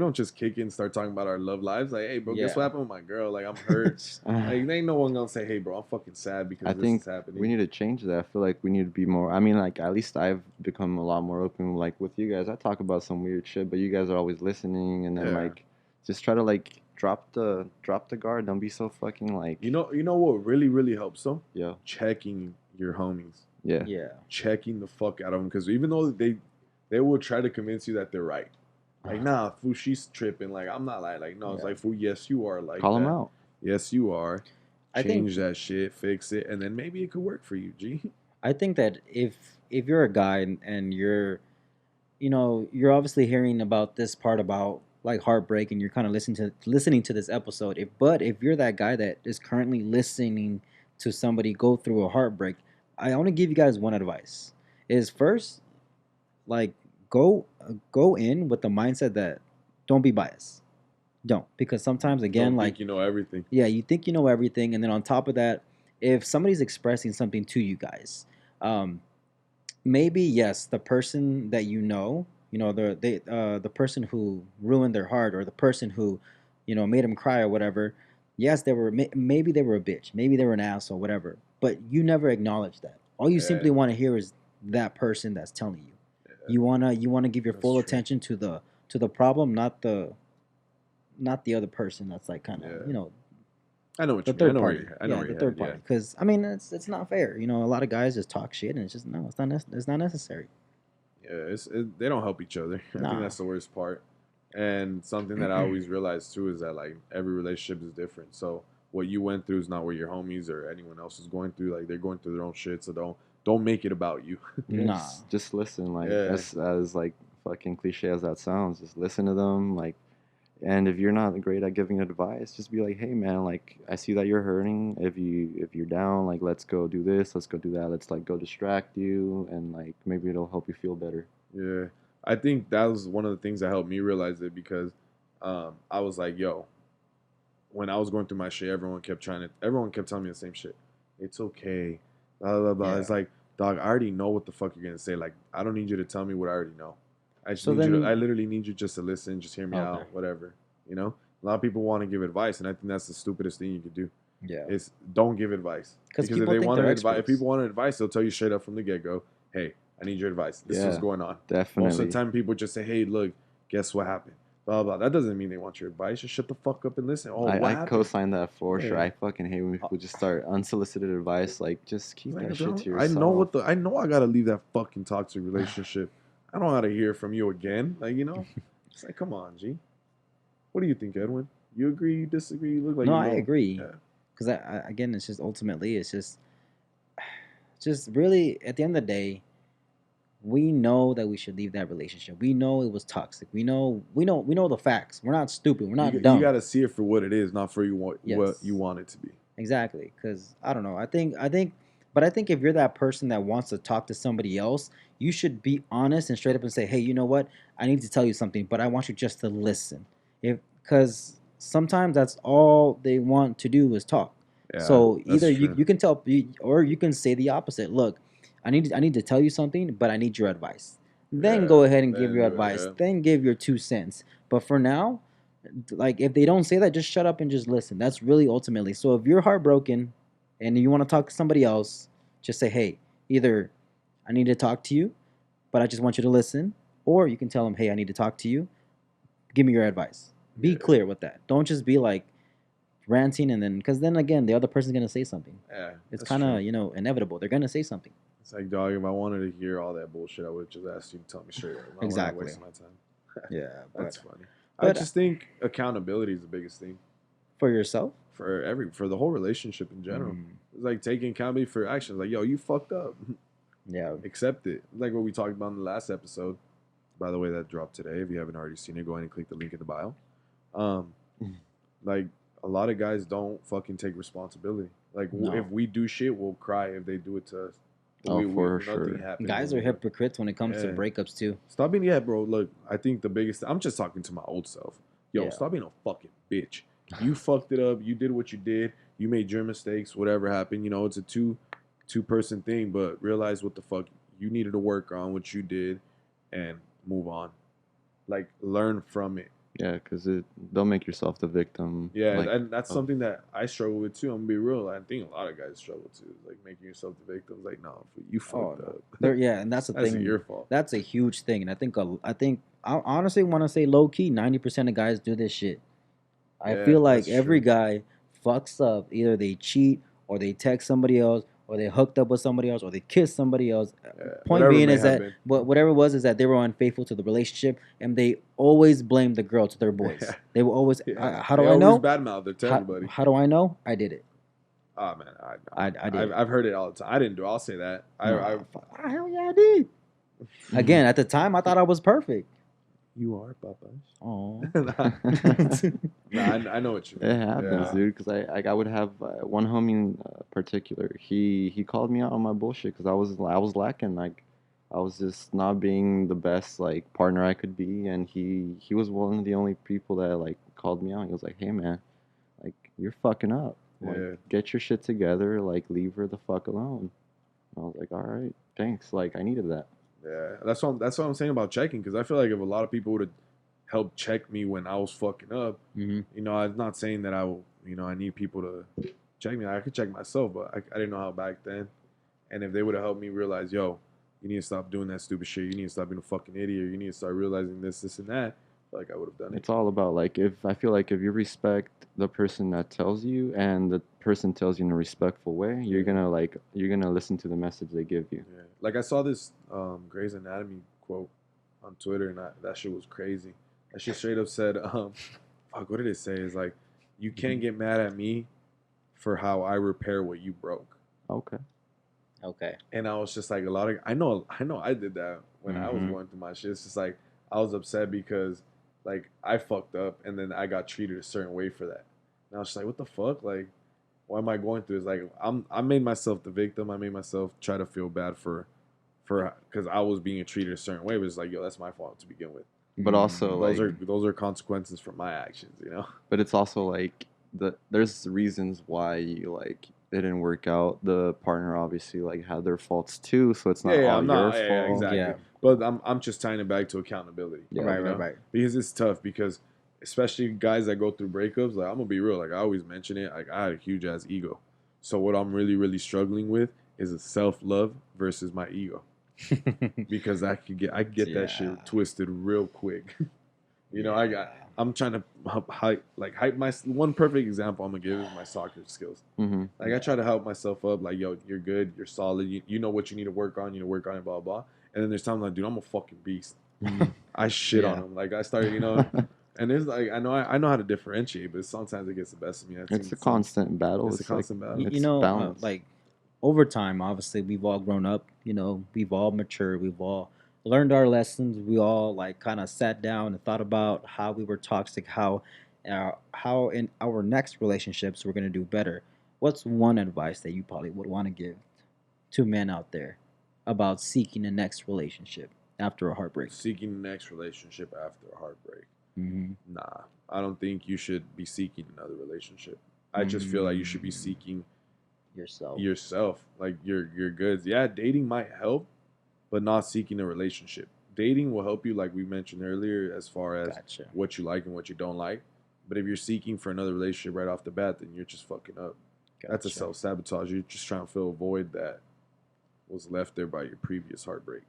don't just kick in and start talking about our love lives. Like, hey, bro, guess what yeah. happened with my girl? Like, I'm hurt. Like, ain't no one gonna say, hey, bro, I'm fucking sad because I this is think we happening. need to change that. I feel like we need to be more. I mean, like at least I've become a lot more open. Like with you guys, I talk about some weird shit, but you guys are always listening, and then Yeah. like just try to like drop the guard. Don't be so fucking like You know what really helps though? yeah Checking your homies, yeah. Yeah. checking the fuck out of them, because even though they will try to convince you that they're right. Like, nah, fool, she's tripping. Like, I'm not like no. It's Yeah. like, fool, yes, you are like Call them that. out. Yes, you are. I think Change that shit, fix it, and then maybe it could work for you, G. I think that if you're a guy and you're you're obviously hearing about this part about like heartbreak and you're kind of listening to this episode. If you're that guy that is currently listening to somebody go through a heartbreak, I want to give you guys one advice. Is first like go in with the mindset that don't be biased. Don't because sometimes again Don't like think you know everything. yeah, you think you know everything, and then on top of that, if somebody's expressing something to you guys, um, maybe yes, the person that the person who ruined their heart or the person who, made them cry or whatever. Yes, maybe they were a bitch, maybe they were an asshole, whatever. But you never acknowledge that. All you Yeah, simply want to hear is that person that's telling you. yeah, You wanna give your that's full true. attention to the problem, not the other person that's like kind of Yeah. I know what the you mean. I third know where party. you're. I know Yeah, where the you're third headed. party. Yeah. Because I mean, it's not fair. A lot of guys just talk shit, and it's just no, it's not necessary. Yeah, they don't help each other. I think Nah. that's the worst part. And something that I always realize too is that like every relationship is different. So what you went through is not what your homies or anyone else is going through. Like they're going through their own shit. So don't make it about you. Nah. Just listen. Like Yeah. as like fucking cliche as that sounds, just listen to them. Like, and if you're not great at giving advice, just be like, hey man, like I see that you're hurting. If you're down, like let's go do this, let's go do that. Let's like go distract you, and like maybe it'll help you feel better. Yeah. I think that was one of the things that helped me realize it because I was like, yo, when I was going through my shit, everyone kept telling me the same shit. It's okay. Blah blah blah. Yeah. It's like, dog, I already know what the fuck you're gonna say. Like, I don't need you to tell me what I already know. So then, I literally need you just to listen, just hear me okay. out, whatever. You know? A lot of people want to give advice, and I think that's the stupidest thing you could do. Yeah. Is don't give advice. 'Cause Because if people they think wanted they're advice, if experts. people wanted advice, they'll tell you straight up from the get go, hey, I need your advice. This is what's Yeah, going on. definitely. Most of the time, people just say, hey, look, guess what happened? Blah, blah. That doesn't mean they want your advice. Just shut the fuck up and listen. Oh, what I happened? co-sign that for sure. Yeah. I fucking hate when people just start unsolicited advice. Like, just keep Like, that bro, shit to I yourself. know I know I gotta leave that fucking toxic relationship. I don't gotta hear from you again. Like, it's like, come on, G. What do you think, Edwin? You agree? You disagree? You look like No, you I know. agree. Yeah. Because again, it's just ultimately, it's just really at the end of the day, we know that we should leave that relationship. We know it was toxic. We know the facts. We're not stupid. We're not You dumb. got to see it for what it is, not for what you Yes, want it to be. exactly. Because I don't know. But I think if you're that person that wants to talk to somebody else, you should be honest and straight up and say, hey, you know what? I need to tell you something, but I want you just to listen. If Because sometimes that's all they want to do is talk. Yeah, So that's either true. you can tell, or you can say the opposite. Look, I need to tell you something, but I need your advice. Then Yeah, go ahead and give then your do it. advice. Yeah. Then give your 2 cents. But for now, like if they don't say that, just shut up and just listen. That's really ultimately. So if you're heartbroken and you want to talk to somebody else, just say, hey, either I need to talk to you, but I just want you to listen, or you can tell them, hey, I need to talk to you. Give me your advice. Be Yeah. clear with that. Don't just be like ranting and then, because then again, the other person's gonna say something. Yeah, It's that's kind true. of inevitable. They're gonna say something. It's like, dog, if I wanted to hear all that bullshit, I would have just asked you to tell me straight up. I wouldn't have Exactly. wasted my time. Yeah, That's funny. I but just think accountability is the biggest thing for yourself. for the whole relationship in general. Mm, It's like taking accountability for your actions. Like, yo, you fucked up. yeah. Accept it. Like what we talked about in the last episode. By the way, that dropped today. If you haven't already seen it, go ahead and click the link in the bio. Um, like a lot of guys don't fucking take responsibility. Like No. if we do shit, we'll cry if they do it to us. But Oh, for nothing sure. happens. Guys when are we do it. hypocrites when it comes to Yeah. breakups too. Stop being bro. Look, I think the biggest. I'm just talking to my old self. Yo, Yeah. stop being a fucking bitch. You fucked it up. You did what you did. You made your mistakes. Whatever happened, it's a two person thing. But realize what the fuck you needed to work on, what you did, and move on. Like learn from it. Yeah, because don't make yourself the victim. Yeah, Like, and that's of, something that I struggle with too. I'm gonna be real. I think a lot of guys struggle too. Like making yourself the victim. Like, no, you Oh fucked no. up. Yeah, and that's the That's thing. your fault. That's a huge thing, and I think I honestly want to say low key. 90% of guys do this shit. I Yeah, feel like that's every true. guy fucks up. Either they cheat, or they text somebody else, or they hooked up with somebody else, or they kissed somebody else. Yeah, Point whatever being may is have that been. whatever it was is that they were unfaithful to the relationship, and they always blame the girl to their boys. They will always. Yeah, How they do I always know? badmouth it to everybody. How do I know? I did it. Oh man, I know. I did it. I've heard it all the time. I didn't do. I'll say that. No, hell yeah, I did. Again, at the time, I thought I was perfect. You are Popeyes. Oh. Nah, I know what you mean. it happens, Yeah. dude. Because I would have one homie in particular. He called me out on my bullshit because I was lacking. Like, I was just not being the best like partner I could be, and he was one of the only people that like called me out. He was like, "Hey man, like you're fucking up. Like Yeah. get your shit together. Like leave her the fuck alone." I was like, "All right, thanks. Like I needed that." Yeah, that's what I'm saying about checking, because I feel like if a lot of people would have helped check me when I was fucking up, I'm not saying that I need people to check me. I could check myself, but I didn't know how back then. And if they would have helped me realize, yo, you need to stop doing that stupid shit. You need to stop being a fucking idiot. You need to start realizing this, and that. I feel like I would have done it. It's all about like if I feel like if you respect the person that tells you and the person tells you in a respectful way, you're gonna listen to the message they give you. Yeah. Like I saw this Grey's Anatomy quote on Twitter, and that shit was crazy. That shit straight up said, fuck, what did it say? It's like, you can't get mad at me for how I repair what you broke. Okay. Okay. And I was just like, I know I did that when I was going through my shit. It's just like I was upset because like I fucked up and then I got treated a certain way for that. And I was just like, what the fuck? Like, why am I going through this? Like I made myself the victim. I made myself try to feel bad for because I was being treated a certain way. But it's like, yo, that's my fault to begin with. But also Those are consequences for my actions. but it's also like there's reasons why you like it didn't work out. The partner obviously like had their faults too, so it's not Yeah, all I'm your not. Yeah, fault. exactly. Yeah. But I'm just tying it back to accountability. Yeah. Right. Because it's tough because especially guys that go through breakups, like I'm gonna be real, like I always mention it, like I had a huge ass ego. So what I'm really, really struggling with is a self love versus my ego. Because I could get that shit twisted real quick. I'm trying to hype my one perfect example I'm gonna give is my soccer skills. Like I try to help myself up, like, yo, you're good, you're solid, you know what you need to work on, it, blah blah. And then there's times like, dude, I'm a fucking beast. I shit on him. Like I started, And there's like I know how to differentiate, but sometimes it gets the best of me. I've It's seen a some. constant battle. It's a It's like constant battle. You it's know, balance. like over time, obviously, we've all grown up. You know, we've all matured. We've all learned our lessons. We all like kind of sat down and thought about how we were toxic, how in our next relationships we're gonna do better. What's one advice that you probably would want to give to men out there about seeking the next relationship after a heartbreak? Seeking the next relationship after a heartbreak. Mm-hmm. Nah, I don't think you should be seeking another relationship. I just feel like you should be seeking Yourself. yourself, like your goods. Yeah, dating might help, but not seeking a relationship. Dating will help you, like we mentioned earlier, as far as Gotcha. what you like and what you don't like. But if you're seeking for another relationship right off the bat, then you're just fucking up. That's a Gotcha. self sabotage. You're just trying to fill a void that was left there by your previous heartbreak.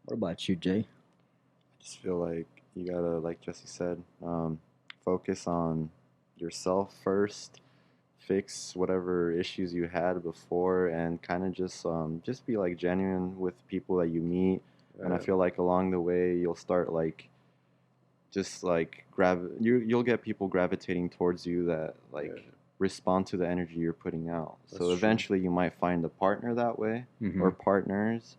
What about you, Jay? I just feel like you gotta, like Jesse said, focus on yourself first, fix whatever issues you had before, and kind of just be like genuine with people that you meet. And I feel like along the way you'll start like just like you'll get people gravitating towards you that like respond to the energy you're putting out. That's so true. eventually you might find a partner that way Mm-hmm. or partners,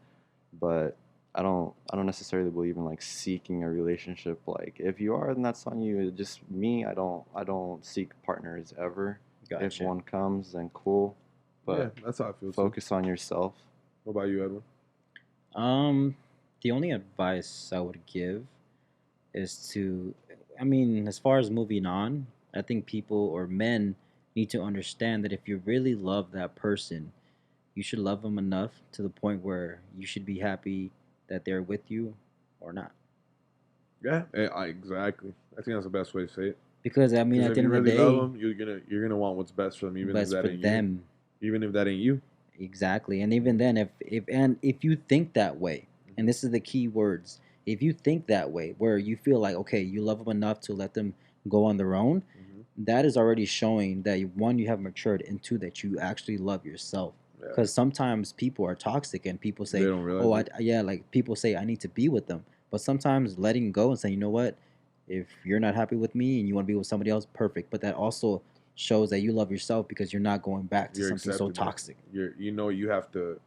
but I don't necessarily believe in like seeking a relationship. Like if you are, then that's on you. Just me, I don't seek partners ever. If Gotcha. one comes, then cool. yeah, But that's how I feel. Too. focus on yourself. What about you, Edwin? The only advice I would give is to, I mean, as far as moving on, I think people or men need to understand that if you really love that person, you should love them enough to the point where you should be happy that they're with you or not. Yeah, exactly. I think that's the best way to say it. Because I mean, Because at if the you end of the really love day, them, you're gonna want what's best for them, even if best that for ain't them. you. Even if that ain't you. Exactly. And even then, if you think that way, and this is the key words, if you think that way, where you feel like okay, you love them enough to let them go on their own, that is already showing that one, you have matured, and two, that you actually love yourself. Yeah. Because sometimes people are toxic, and people They say, don't realize "Oh, it. yeah," like people say, "I need to be with them," but sometimes letting go and saying, "You know what? If you're not happy with me and you want to be with somebody else, perfect." But that also shows that you love yourself because you're not going back to You're something so accepting it. toxic. You know you have to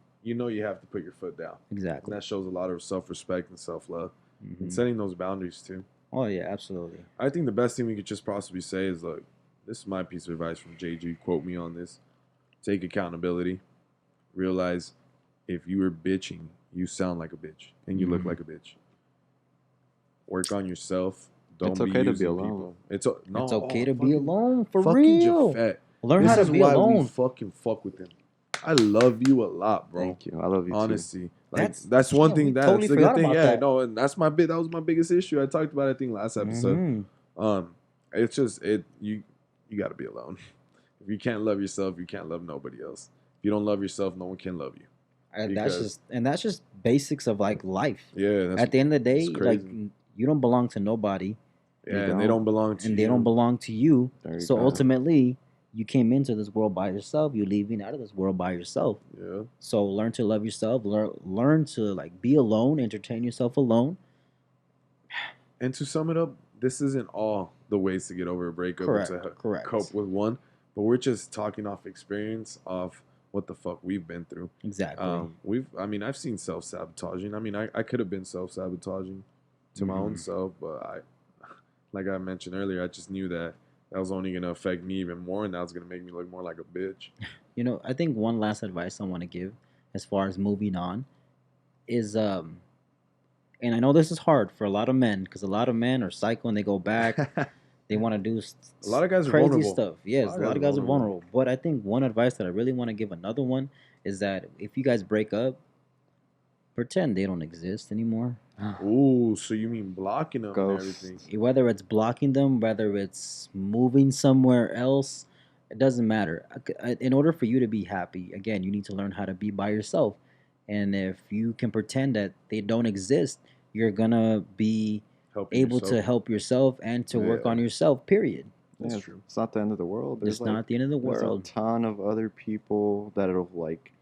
put your foot down. Exactly. And that shows a lot of self respect and self love. Mm-hmm. And setting those boundaries too. Oh yeah, absolutely. I think the best thing we could just possibly say is look, this is my piece of advice from JG. Quote me on this. Take accountability. Realize if you were bitching, you sound like a bitch and you look Mhm. like a bitch. Work on yourself. Don't It's be okay to be using alone. people. No, It's okay oh, to be fucking, alone for fucking real. Jafet. Learn This how to is be why we alone. fucking fuck with him. I love you a lot, bro. Thank you. I love you Honestly, like That's- that's one yeah, thing. we That's totally the good forgot thing. about Yeah, that. no, and that's my bit. That was my biggest issue. I talked about it, I think last episode. It's just you got to be alone. If you can't love yourself, you can't love nobody else. If you don't love yourself, no one can love you. And Because- that's just basics of like life. Yeah, that's At the end of the day, it's like crazy. you don't belong to nobody, Yeah, and they don't belong to and you. they don't belong to you. There you So go. ultimately, you came into this world by yourself. You're leaving out of this world by yourself. Yeah. So learn to love yourself. Learn to like be alone. Entertain yourself alone. And to sum it up, this isn't all the ways to get over a breakup Correct. or to Correct. cope with one, but we're just talking off experience of what the fuck we've been through. Exactly. I've seen self-sabotaging. I mean, I could have been self-sabotaging to my own self, but like I mentioned earlier, I just knew that was only going to affect me even more, and that was going to make me look more like a bitch. You know, I think one last advice I want to give as far as moving on is and I know this is hard for a lot of men because a lot of men are psycho and they go back. They want to do A lot of guys are crazy vulnerable. stuff. Yes, a lot of guys are vulnerable. But I think one advice that I really want to give another one is that if you guys break up, pretend they don't exist anymore. Ooh, so you mean blocking them and Ghost. everything? Whether it's blocking them, whether it's moving somewhere else, it doesn't matter. In order for you to be happy, again, you need to learn how to be by yourself. And if you can pretend that they don't exist, you're gonna be Helping able yourself. to help yourself and to work Yeah. on yourself. Period. That's Yeah, true. it's not the end of the world. It's not the end of the There's a world. ton of other people that are like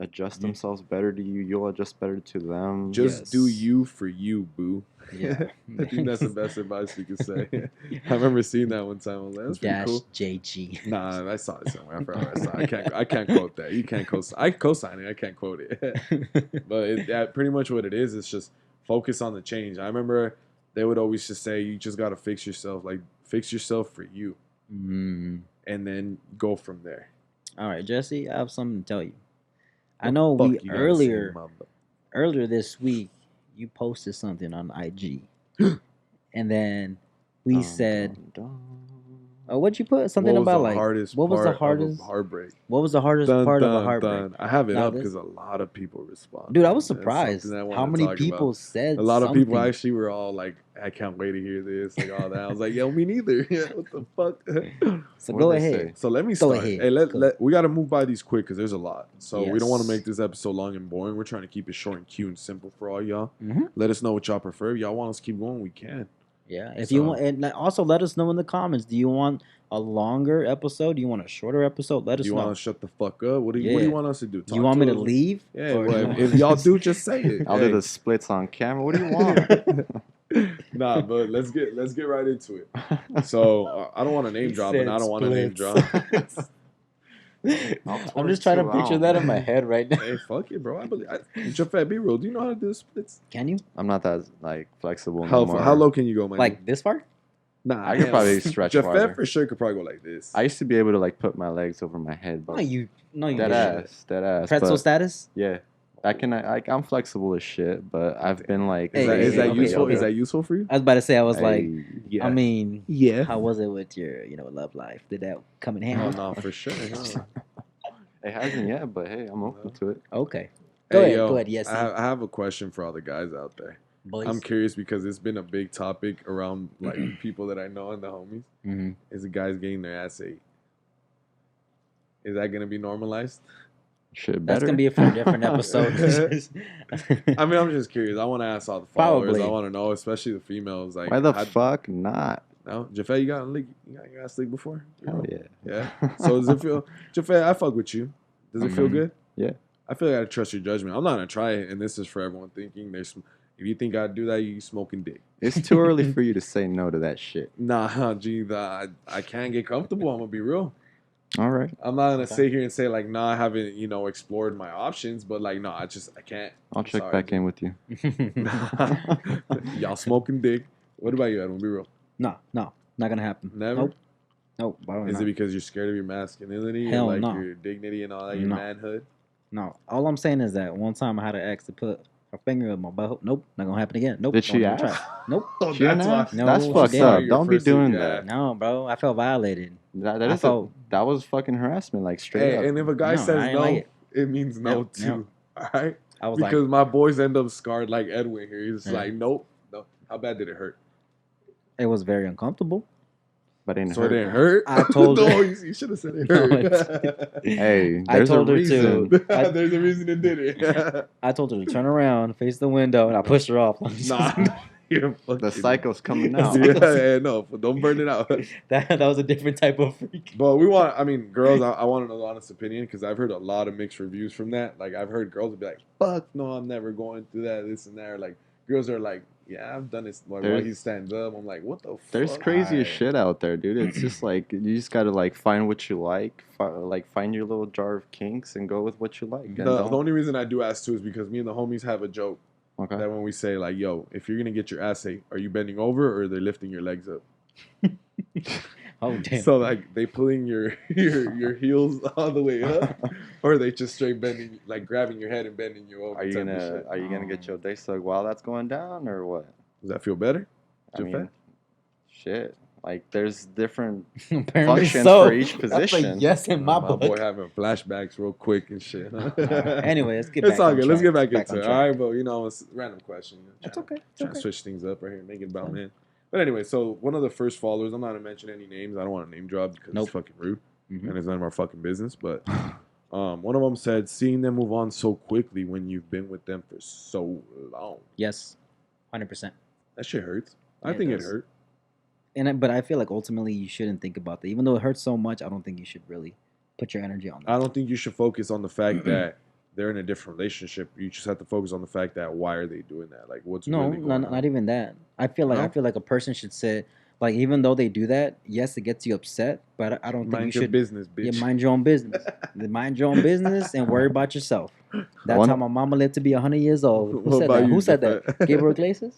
adjust themselves better to you, you'll adjust better to them. Just do Yes. you for you, boo. Yeah. I think that's the best advice we could say. I remember seeing that one time. I was like, that's pretty Dash cool. JG. Nah, I saw it somewhere. I forgot where I saw it. I can't quote that. You can't I co-sign it. I can't quote it. But that pretty much what it is. It's just focus on the change. I remember they would always just say, you just got to fix yourself. Like, fix yourself for you. Mm. And then go from there. All right, Jesse, I have something to tell you. I What know the we fuck you gotta say, earlier this week you posted something on IG, and then we said, "Oh, what'd you put? Something What was about the like hardest what was the part of a hardest? heartbreak? What was the hardest Dun, part of a dun, heartbreak?" dun. I have it Now up this, because a lot of people responded. dude, I was That's surprised something I how wanna many talk people about. said A lot of people something. actually were all like, I can't wait to hear this, like all that. I was like, yo, me neither. Yeah, what the fuck? So What go did they ahead. say? So let me Go start. ahead. Hey, Go. we got to move by these quick because there's a lot. So we don't want to Yes. make this episode long and boring. We're trying to keep it short and cute and simple for all y'all. Mm-hmm. Let us know what y'all prefer. If y'all want us to keep going, we can. Yeah. If you So- want, and also let us know in the comments. Do you want a longer episode? Do you want a shorter episode? Let Do us you know. want to shut the fuck up? What do you Yeah. want us to do? Do you want me to us? leave? Yeah, Or well, you want- if y'all do, just say it. I'll do the splits on camera. What do you want? Nah, but let's get right into it. So I don't want to name He drop, and said I don't want to name drop. splits. I'll I'm twerk just trying to too, I picture don't that know. in my head right now. Hey, fuck it, bro. Jafet, be real. Do you know how to do the splits? Can you? I'm not that like flexible How anymore. how low can you go, man? Like this far? Nah, I could hell. probably stretch Jafet farther. for sure could probably go like this. I used to be able to like put my legs over my head, but No, you dead didn't. ass. Pretzel But status? yeah, I'm flexible as shit, but I've been like, Is Hey, that okay, useful? okay. Is that useful for you? I was about to say, I was like, hey, Yeah. I mean, Yeah. how was it with your, love life? Did that come in handy? Oh no, for sure. Huh? it hasn't yet, but hey, I'm open to it. Okay. Go Hey, ahead, yo, go ahead. Yes, I have a question for all the guys out there. boys. I'm curious because it's been a big topic around like people that I know and the homies. Mm-hmm. Is the guys getting their ass ate? Is that gonna be normalized? Shit, That's better. gonna be for a different episode. I mean, I'm just curious. I want to ask all the followers. Probably. I want to know, especially the females. Like, Why the fuck not? No, Jafet, you got your ass licked before? Hell yeah. Yeah. So does it feel, Jafet? I fuck with you. Does it feel Mhm. good? Yeah. I feel like I gotta trust your judgment. I'm not gonna try it, and this is for everyone thinking. If you think I'd do that, you smoking dick. It's too early for you to say no to that shit. Nah, gee, I can't get comfortable. I'm gonna be real. All right. I'm not gonna Okay. sit here and say like, nah, I haven't, explored my options, but like, no, I can't. I'll check sorry, back dude. in with you. Y'all smoking dick. What about you, Edwin? Be real. No, not gonna happen. Never. Nope. Probably Is not. it because you're scared of your masculinity Hell and like no. your dignity and all that, your No. manhood? No. All I'm saying is that one time I had an ex to put her finger in my butt. Nope, not gonna happen again. Nope. Did she don't even ask? try. Nope. Oh, She didn't ask? No, That's she fucked didn't. up. Your Don't be first- doing yeah. that. No, bro. I felt violated. That I felt- that was fucking harassment, like straight Hey, up. and if a guy No, I says ain't no, like it. it. Means no Yep, too. yep. All right. I was Because like, my boys end up scarred like Edwin here. He's Yeah. like, nope. No. How bad did it hurt? it was very uncomfortable. but it didn't So hurt. it didn't hurt. I told no, her- you should have said it No, hurt. Hey, I there's a told her to- reason. There's a reason it did it. I told her to turn around, face the window, and I pushed her off. Nah, you're fucking. The cycle's coming out. Yeah, no, don't burn it out. that was a different type of freak. But girls, I want to know the honest opinion because I've heard a lot of mixed reviews from that. Like, I've heard girls be like, fuck no, I'm never going through that, this and that. Or, like, girls are like, yeah, I've done this. Like, why he stands up. I'm like, what the fuck? There's crazy as Aye. shit out there, dude. It's just like you just gotta like find what you like, find your little jar of kinks and go with what you like. The only reason I do ask too is because me and the homies have a joke Okay. that when we say like, yo, if you're gonna get your ass ate, are you bending over or are they lifting your legs up? Oh damn! So like they pulling your heels all the way up, or are they just straight bending, like grabbing your head and bending you over? Are you type of gonna shit? get your dick sucked while that's going down or what? Does that feel better? I mean, shit. Like there's different Apparently functions so. for each That's a position. yes in my My book. boy having flashbacks real quick and shit. Anyway, let's get back. It's all on good. Let's track. get back Back into on it. All track. right, but it's a random question. That's okay. It's Trying to okay. switch things up right here, make it about men. But anyway, so one of the first followers, I'm not gonna mention any names. I don't want to name drop because Nope. it's fucking rude Mhm. and it's none of our fucking business. But one of them said, "Seeing them move on so quickly when you've been with them for so long, Yes, 100%. that shit hurts. I Yeah, think it it does. hurt. But I feel like ultimately you shouldn't think about that. Even though it hurts so much, I don't think you should really put your energy on that. I don't think you should focus on the fact that they're in a different relationship. You just have to focus on the fact that why are they doing that? Like, what's No, really going not on? even that. I feel like No? a person should say, like, even though they do that, yes, it gets you upset, but I don't think you Mind your should. business, Yeah, bitch. mind your own business. Mind your own business and worry about yourself. That's One- how my mama lived to be 100 years old. Who What said about that? you, Who said that? Jafet? Gabriel Iglesias?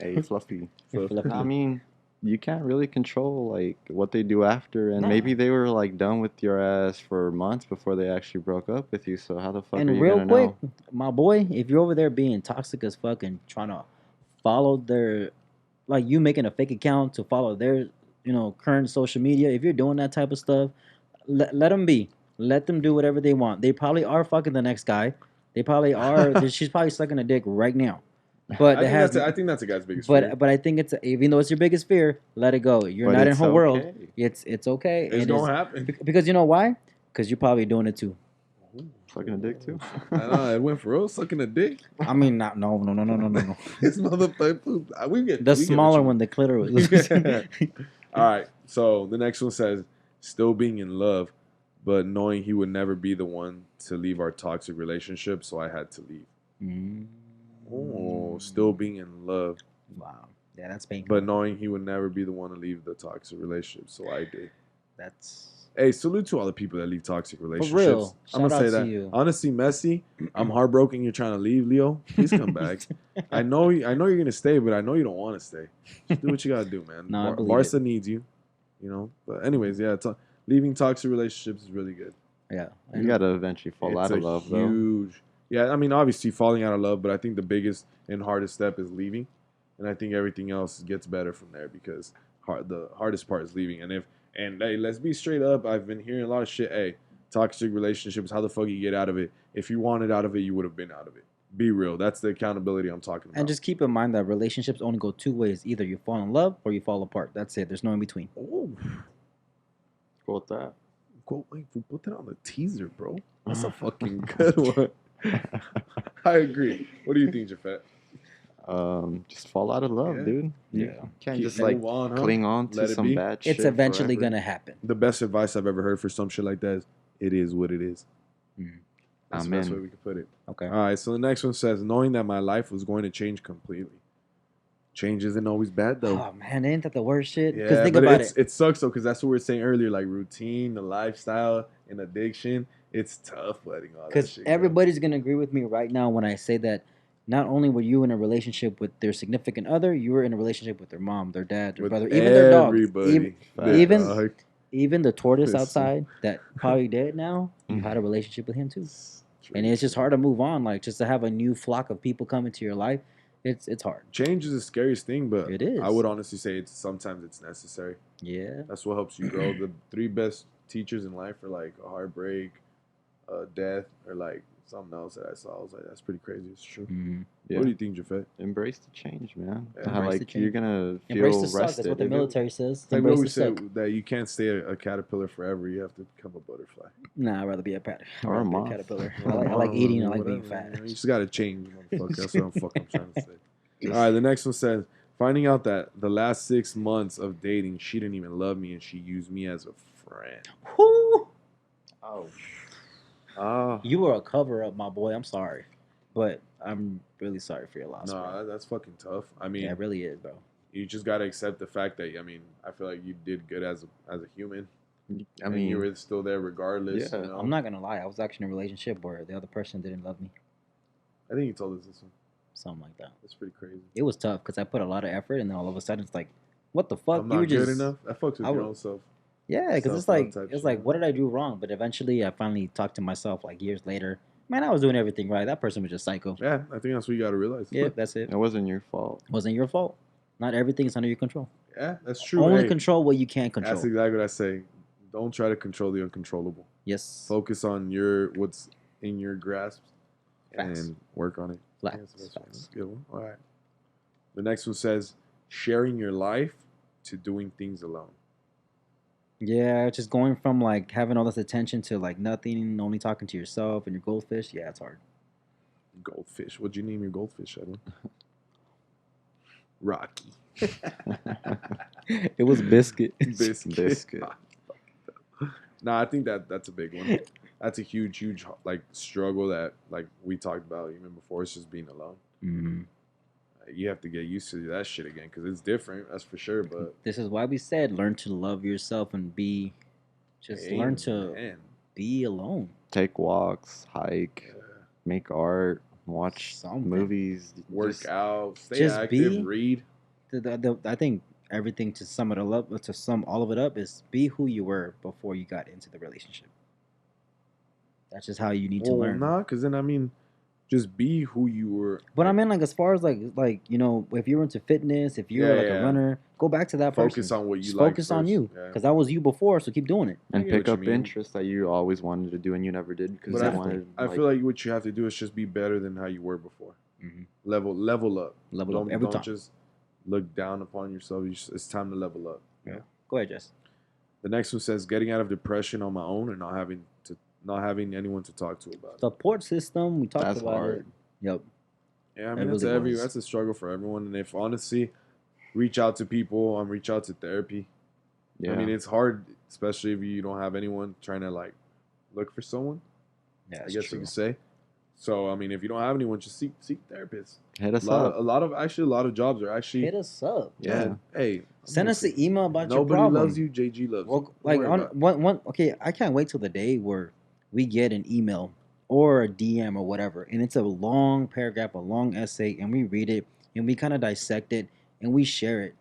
Hey, Fluffy. Fluffy. I mean, you can't really control like what they do after, and Nah. maybe they were like done with your ass for months before they actually broke up with you. So how the fuck are And you real gonna quick, know? my boy, if you're over there being toxic as fuck and trying to follow their, like you making a fake account to follow their, current social media, if you're doing that type of stuff, let them be. Let them do whatever they want. They probably are fucking the next guy. They probably are. She's probably sucking a dick right now. But I think that's a guy's biggest fear. but I think it's even though it's your biggest fear, let it go. You're But not in it's her world. okay. It's okay. It's gonna happen. Because you know why? Because you're probably doing it too. Sucking a dick too. I know it went for real, sucking a dick. I mean, no. This motherfucker, we get The we get smaller what you one, the clitoris. mean. All right, so the next one says, still being in love, but knowing he would never be the one to leave our toxic relationship, so I had to leave. Mm. Oh, still being in love, Wow. Yeah, that's painful. but knowing he would never be the one to leave the toxic relationship, so I did. That's Hey, salute to all the people that leave toxic relationships. real. I'm gonna Shout say out to that. you. Honestly, Messi, I'm heartbroken. You're trying to leave, Leo. Please come back. I know you're gonna stay, but I know you don't want to stay. Just do what you gotta do, man. No, I believe Barca it. needs you, But anyways, yeah, leaving toxic relationships is really good. Yeah. You gotta eventually fall out of love, though. Huge. Yeah, I mean, obviously falling out of love, but I think the biggest and hardest step is leaving, and I think everything else gets better from there because the hardest part is leaving. And hey, let's be straight up. I've been hearing a lot of shit. Hey, toxic relationships. How the fuck you get out of it? If you wanted out of it, you would have been out of it. Be real. That's the accountability I'm talking about. And just keep in mind that relationships only go two ways. Either you fall in love or you fall apart. That's it. There's no in between. Oh, Go with that. wait, put that on the teaser, bro. That's a fucking good one. I agree. What do you think, Jafet? Just fall out of love, Yeah. dude. You Yeah. can't Keep just like move on, huh? cling on to Let it some be. bad shit. It's eventually forever. gonna happen. The best advice I've ever heard for some shit like that is, it is what it is. That's the best way Amen. we could put it. Okay. All right, so the next one says, knowing that my life was going to change completely. Change isn't always bad, though. Oh man, ain't that the worst shit? Because Yeah, think but about it. it sucks, though, because that's what we were saying earlier, like routine, the lifestyle, and addiction. It's tough letting all that Because shit go. everybody's gonna agree with me right now when I say that. Not only were you in a relationship with their significant other, you were in a relationship with their mom, their dad, their With brother, even their dog. everybody. Even- Dog. Even the tortoise Listen. outside that probably dead now, you had a relationship with him too. And it's just hard to move on, like just to have a new flock of people come into your life. It's hard. Change is the scariest thing, but It is. I would honestly say sometimes it's necessary. Yeah. That's what helps you grow. The three best teachers in life are like a heartbreak, death, or like something else that I saw. I was like, that's pretty crazy. It's true. Mm-hmm. Yeah. What do you think, Jafet? Embrace the change, man. Yeah. How, Embrace the like you're change. gonna feel Embrace the suck. rested. That's what the If it- military says. Like we Embrace the always suck. said, that you can't stay a caterpillar forever. You have to become a butterfly. Nah, I'd rather be a Or a moth. caterpillar. Or I like eating. I like whatever, being fat. You just gotta change, motherfucker. That's what I'm trying to say. All right, the next one says, finding out that the last 6 months of dating, she didn't even love me and she used me as a friend. Whew. Oh. Oh. You were a cover up, my boy. I'm sorry, but I'm really sorry for your loss. No, bro. that's fucking tough. I mean, Yeah, it really is, bro. you just gotta accept the fact that I feel like you did good as a human. I And mean, you were still there regardless. Yeah, you know? I'm not gonna lie. I was actually in a relationship where the other person didn't love me. I think you told us this one. Something like that. That's pretty crazy. It was tough because I put a lot of effort, and then all of a sudden it's like, what the fuck? I'm You not were just good enough. That fucks with I your would- own self. Yeah, because it's Self-love like type it's like, shit. what did I do wrong? But eventually, I finally talked to myself like years later. Man, I was doing everything right. That person was just psycho. Yeah, I think that's what you gotta realize. Yeah, that's it. it wasn't your fault. Wasn't your fault. Not everything is under your control. Yeah, that's true. Only Hey, control what you can control. that's exactly what I say. Don't try to control the uncontrollable. Yes. Focus on what's in your grasp Facts. and work on it. Facts. That's the best one. Facts. That's a good one. All right. The next one says, sharing your life to doing things alone. Yeah, just going from like having all this attention to like nothing, only talking to yourself and your goldfish. Yeah, it's hard. Goldfish. What'd you name your goldfish, Edwin? Rocky. It was biscuit. Biscuit. Biscuit. Nah, I think that's a big one. that's a huge like struggle that like we talked about even before. It's just being alone. Mm-hmm. You have to get used to that shit again because it's different. That's for sure. But This is why we said learn to love yourself and learn to man, be alone. Take walks, hike, make art, watch Something. movies, work out, stay just active, be- read. I think everything to sum it all up, to sum all of it up, is be who you were before you got into the relationship. That's just how you need to learn. Nah, because then I mean, just be who you were. But I mean, like as far as like you know, if you're into fitness, if you're like a runner, go back to that focus person. on what you Just like. focus on first. you, because that was you before. So keep doing it. and I get pick what you up mean. interests that you always wanted to do and you never did because But you wanted. I feel like what you have to do is just be better than how you were before. Mhm. Level up. Level up every don't time. just look down upon yourself. It's time to level up. Yeah. Go ahead, Jess. The next one says getting out of depression on my own and not having anyone to talk to about it. Support system. We talked That's about hard. it. Yep. Yeah, I It mean really was. that's a struggle for everyone. And if honestly, reach out to people, reach out to therapy. Yeah. I mean, it's hard, especially if you don't have anyone trying to like look for someone. Yeah, I guess you could say. So I mean, if you don't have anyone, just seek therapists. Hit us A up. lot of jobs are actually. Hit us up. Yeah. Hey, Send us an email about your Nobody problem. loves you. JG loves you. Well, Don't like worry on about it. one. Okay, I can't wait till the day where we get an email or a DM or whatever, and it's a long paragraph, a long essay, and we read it and we kind of dissect it and we share it,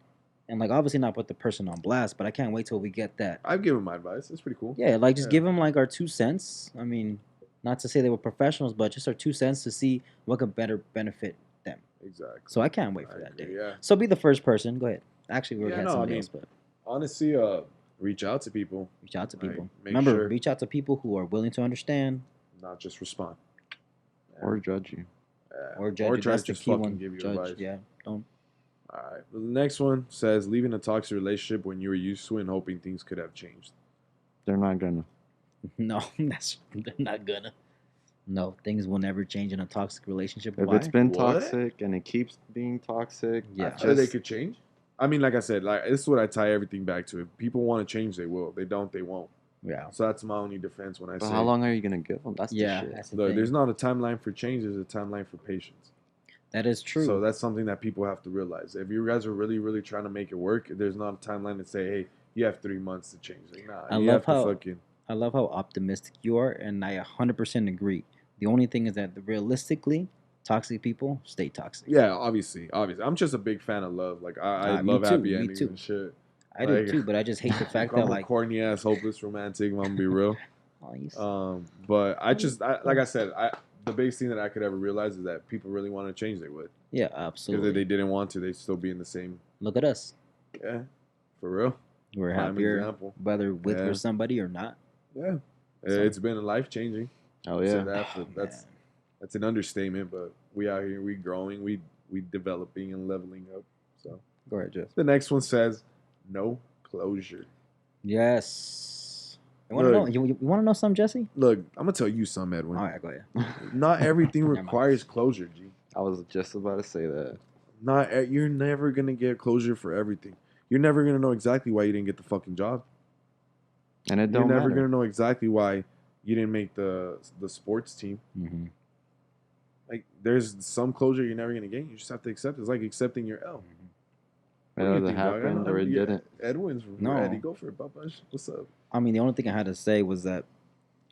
and like obviously not put the person on blast, but I can't wait till we get that. I've given my advice. It's pretty cool. Yeah, like just Yeah. give them like our 2 cents. I mean, not to say they were professionals, but just our 2 cents to see what could better benefit them. Exactly. So I can't wait for I that agree, day. yeah. So be the first person. Go ahead. Actually, we already had no, I somebody mean, else, but Honestly, reach out to people. reach out to Like, people. make Remember, sure- reach out to people who are willing to understand Not just respond. Or judge you. Yeah. or judge. Or you. try That's to the just key fucking one. give you Judge. advice. Yeah. Don't. All right. The next one says leaving a toxic relationship when you were used to it and hoping things could have changed. They're not gonna. No, they're not gonna. No, things will never change in a toxic relationship. If Why? it's been What? toxic and it keeps being toxic, Yeah. I feel like they just could change. I mean, like I said, like this is what I tie everything back to. If people want to change, they will. They don't, they won't. Yeah. So that's my only defense when I but say. how long are you gonna give them? That's Yeah. the shit. That's the Look, thing. there's not a timeline for change. There's a timeline for patience. That is true. So that's something that people have to realize. If you guys are really trying to make it work, there's not a timeline to say, hey, you have 3 months to change. Like, nah, I you love have to how- fucking. I love how optimistic you are, and I 100% agree. The only thing is that realistically, toxic people stay toxic. Yeah, obviously. I'm just a big fan of love. Like I Me love too, happy me endings too. and shit. I do Like, too, but I just hate the fact I'm that a like, corny ass, hopeless romantic. I'm gonna be real. oh, you But like I said, the biggest thing that I could ever realize is that people really want to change. They would. yeah, Because absolutely. if they didn't want to, they'd still be in the same. Look at us. Yeah, for real. We're Prime happier example. whether with Yeah. or somebody or not. Yeah, So- it's been life changing. Oh yeah. That's an understatement. But we out here, we growing, we developing and leveling up. So Go ahead, Jess. the next one says no closure. Yes. You want to know? Look. You want to know something, Jesse? Look, I'm gonna tell you something, Edwin. All right, go ahead. Not everything Never mind. requires closure, G. I was just about to say that. You're never gonna get closure for everything. You're never gonna know exactly why you didn't get the fucking job. And it You're don't never matter. gonna know exactly why you didn't make the sports team. Mm-hmm. Like there's some closure you're never gonna get. You just have to accept it. It's like accepting your L. What It do you either think, dog? I happened know- or it yeah, didn't. Edwin's No. ready. Go for it, Papash. What's up? I mean, the only thing I had to say was that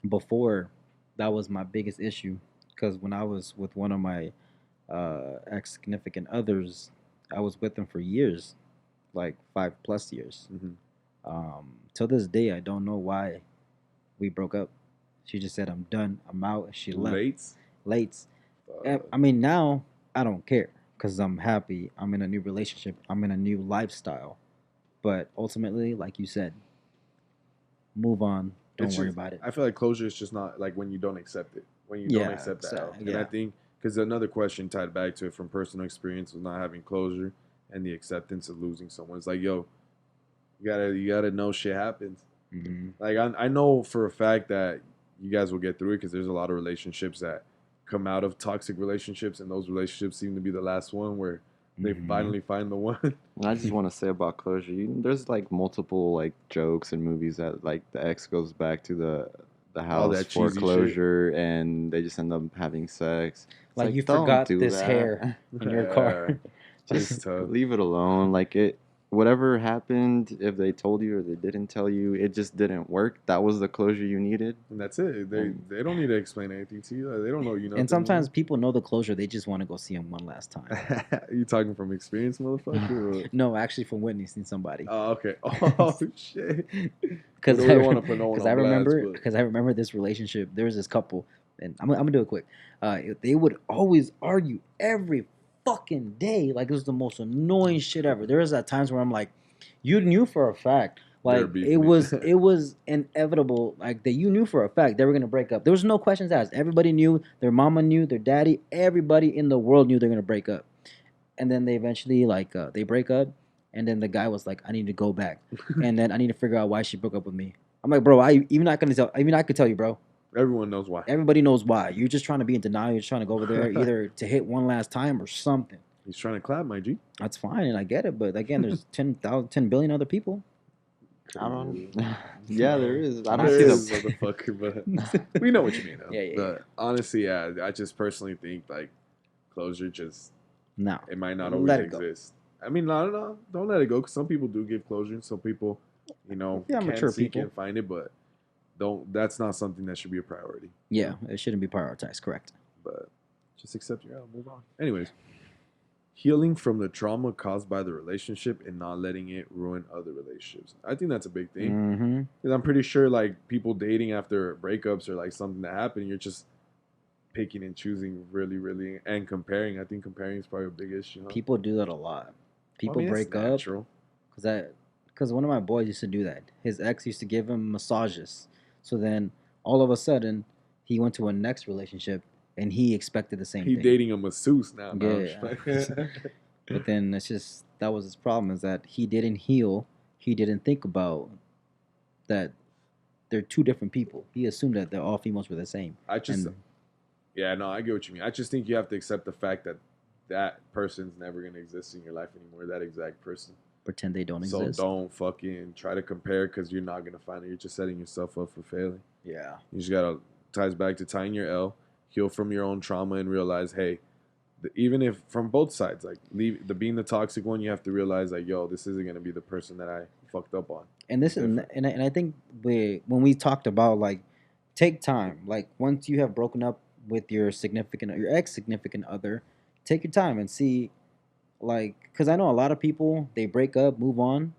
before, that was my biggest issue. Because when I was with one of my ex significant others, I was with them for years, like 5+ years. Mm-hmm. Till this day, I don't know why we broke up. She just said, "I'm done. I'm out." And she left. Late. I mean, now I don't care because I'm happy. I'm in a new relationship. I'm in a new lifestyle. But ultimately, like you said, move on. Don't worry about it. I feel like closure is just not like when you don't accept it. When you Yeah, don't accept that L. And yeah. I think because another question tied back to it from personal experience was not having closure and the acceptance of losing someone. It's like, yo, you gotta know shit happens. Mm-hmm. Like I know for a fact that you guys will get through it because there's a lot of relationships that come out of toxic relationships, and those relationships seem to be the last one where they Mhm. finally find the one. And I just want to say about closure. There's like multiple like jokes and movies that like the ex goes back to the All house that cheesy shit. foreclosure, and they just end up having sex. It's Like you don't forgot do this that. hair in your car. It's Just tough. leave it alone. Like it, whatever happened, if they told you or they didn't tell you, it just didn't work. That was the closure you needed. And that's it. They don't need to explain anything to you. They don't know you. And sometimes people know the closure. They just want to go see him one last time. You talking from experience, motherfucker? Or? No, actually from witnessing somebody. Oh, okay. Oh shit. Because I want to put no one on I remember blast, because I remember this relationship. There was this couple, and I'm gonna do it quick. They would always argue every fucking day. Like it was the most annoying shit ever. There was at times where I'm like, you knew for a fact. Like it was inevitable. Like that you knew for a fact they were gonna break up. There was no questions asked. Everybody knew. Their mama knew. Their daddy. Everybody in the world knew they're gonna break up. And then they eventually they break up. And then the guy was like, I need to go back. And then I need to figure out why she broke up with me. I'm like, bro, even I could tell you, bro. Everyone knows why. Everybody knows why. You're just trying to be in denial. You're just trying to go over there either to hit one last time or something. He's trying to clap, my G. That's fine, and I get it. But again, there's 10 billion other people. I don't. Yeah, there is. I don't There see is, motherfucker, but we know what you mean, though. Yeah. But honestly, yeah, I just personally think like closure just it might not always exist. I mean, no, don't let it go. Because some people do give closure, and some people, can't seek it and find it, but don't. That's not something that should be a priority. Yeah, it shouldn't be prioritized. Correct. But just accept your L, move on. Anyways, healing from the trauma caused by the relationship and not letting it ruin other relationships. I think that's a big thing. Because I'm pretty sure like people dating after breakups or like something that happened, you're just picking and choosing really, and comparing. I think comparing is probably a big issue. Huh? People do that a lot. People break up because one of my boys used to do that. His ex used to give him massages. So then all of a sudden he went to a next relationship and he expected the same thing. He's dating a masseuse now. Yeah. But then it's just that was his problem is that he didn't heal. He didn't think about that they're two different people. He assumed that all females were the same. I get what you mean. I just think you have to accept the fact that person's never going to exist in your life anymore, that exact person. Pretend they don't exist. So don't fucking try to compare because you're not going to find it. You're just setting yourself up for failing. Yeah. You just got to, ties back to tying your L, heal from your own trauma and realize, hey, even if from both sides, like being the toxic one, you have to realize like, yo, this isn't going to be the person that I fucked up on. And this and I think when we talked about like, take time. Like once you have broken up with your ex significant other, take your time and see, like, because I know a lot of people, they break up, move on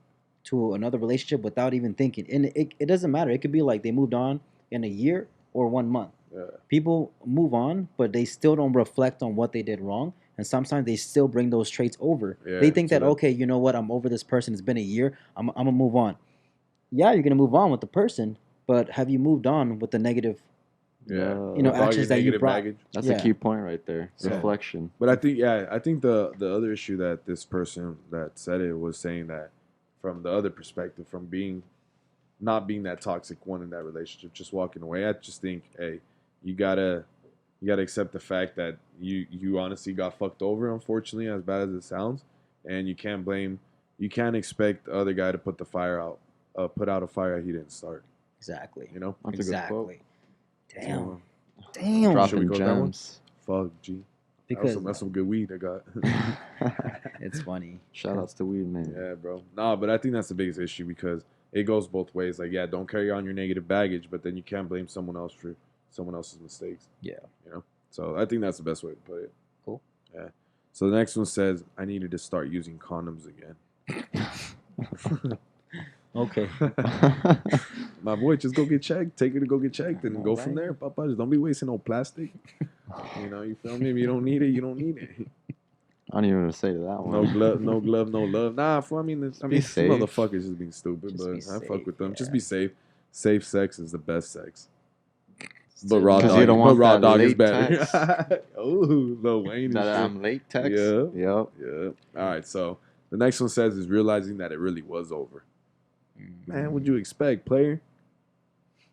to another relationship without even thinking, and it doesn't matter. It could be like they moved on in a year or 1 month. Yeah. People move on, but they still don't reflect on what they did wrong, and sometimes they still bring those traits over. Yeah, they think that okay, you know what, I'm over this person. It's been a year. I'm gonna move on. Yeah, you're gonna move on with the person, but have you moved on with the negative? Yeah, actions that you brought. Baggage. That's a key point right there. So, reflection. But I think the other issue that this person that said it was saying that from the other perspective, from not being that toxic one in that relationship, just walking away. I just think, hey, you gotta accept the fact that you honestly got fucked over, unfortunately, as bad as it sounds, and you can't expect the other guy to put out a fire he didn't start. Exactly. You know? That's exactly. A good quote. Damn. Dropping gems. Fuck, G. Because that's some good weed I got. It's funny. Shout outs to weed, man. Yeah, bro. Nah, but I think that's the biggest issue because it goes both ways. Like, yeah, don't carry on your negative baggage, but then you can't blame someone else for someone else's mistakes. Yeah. You know? So I think that's the best way to put it. Cool. Yeah. So the next one says, I needed to start using condoms again. Okay. My boy, just go get checked. Take her to go get checked and go from there. Papa, just don't be wasting no plastic. You feel me? If you don't need it, you don't need it. I don't even know what to say to that one. No glove, no love. Nah, some motherfuckers just being stupid, but I fuck with them. Yeah. Just be safe. Safe sex is the best sex. But raw dog is better. Ooh, Lil Wayne. I'm late text. Yeah. Yep. All right, so the next one says is realizing that it really was over. Man, what'd you expect, player?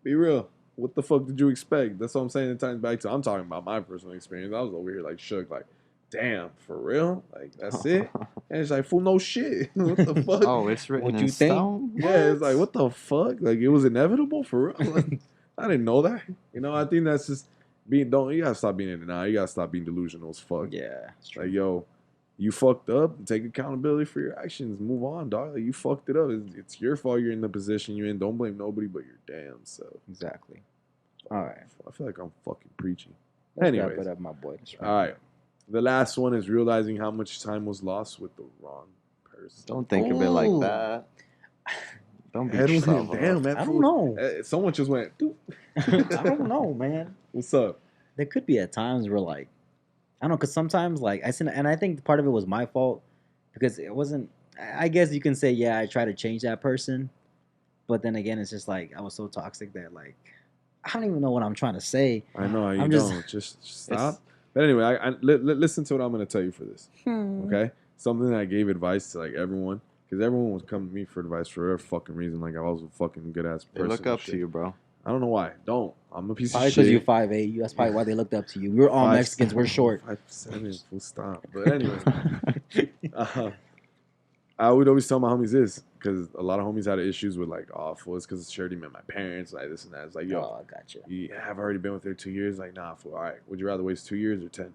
Be real. What the fuck did you expect? That's what I'm saying. I'm talking about my personal experience. I was over here like shook, like, damn, for real? Like, that's it? And it's like, fool, no shit. What the fuck? Oh, it's written what you think? Yeah, it's like, what the fuck? Like, it was inevitable for real? Like, I didn't know that. You know, I think that's just being. Don't you gotta stop being in denial. You gotta stop being delusional as fuck. Yeah, it's true. Like yo, you fucked up. Take accountability for your actions. Move on, dog. Like, you fucked it up. It's your fault. You're in the position you're in. Don't blame nobody but your damn self. Exactly. All right. I feel like I'm fucking preaching. Let's Anyways, wrap it up, my boy. all right. The last one is realizing how much time was lost with the wrong person. Don't think of it like that. Don't beat Edwin, yourself damn, up. man. I don't know. Someone just went. Doop. I don't know, man. What's up? There could be at times where like I don't know, because sometimes like and I think part of it was my fault because it wasn't. I guess you can say yeah, I tried to change that person, but then again, it's just like I was so toxic that like I don't even know what I'm trying to say. I know you I'm don't. Just stop. But anyway, listen to what I'm going to tell you for this. Hmm. Okay? Something that I gave advice to like everyone. Because everyone was coming to me for advice for a fucking reason. Like I was a fucking good ass They person. look up to you, bro. I don't know why. Don't. I'm a piece Probably of shit. because you're 5'8". That's probably why they looked up to you. We're all Mexicans. We're short. 5'7". Full stop. But anyway, I would always tell my homies this because a lot of homies had issues with like, oh, fool, it's because Charity met my parents, like this and that. It's like, yo, Oh, I gotcha. you have already been with her 2 years. Like, nah, fool. All right, would you rather waste 2 years or 10?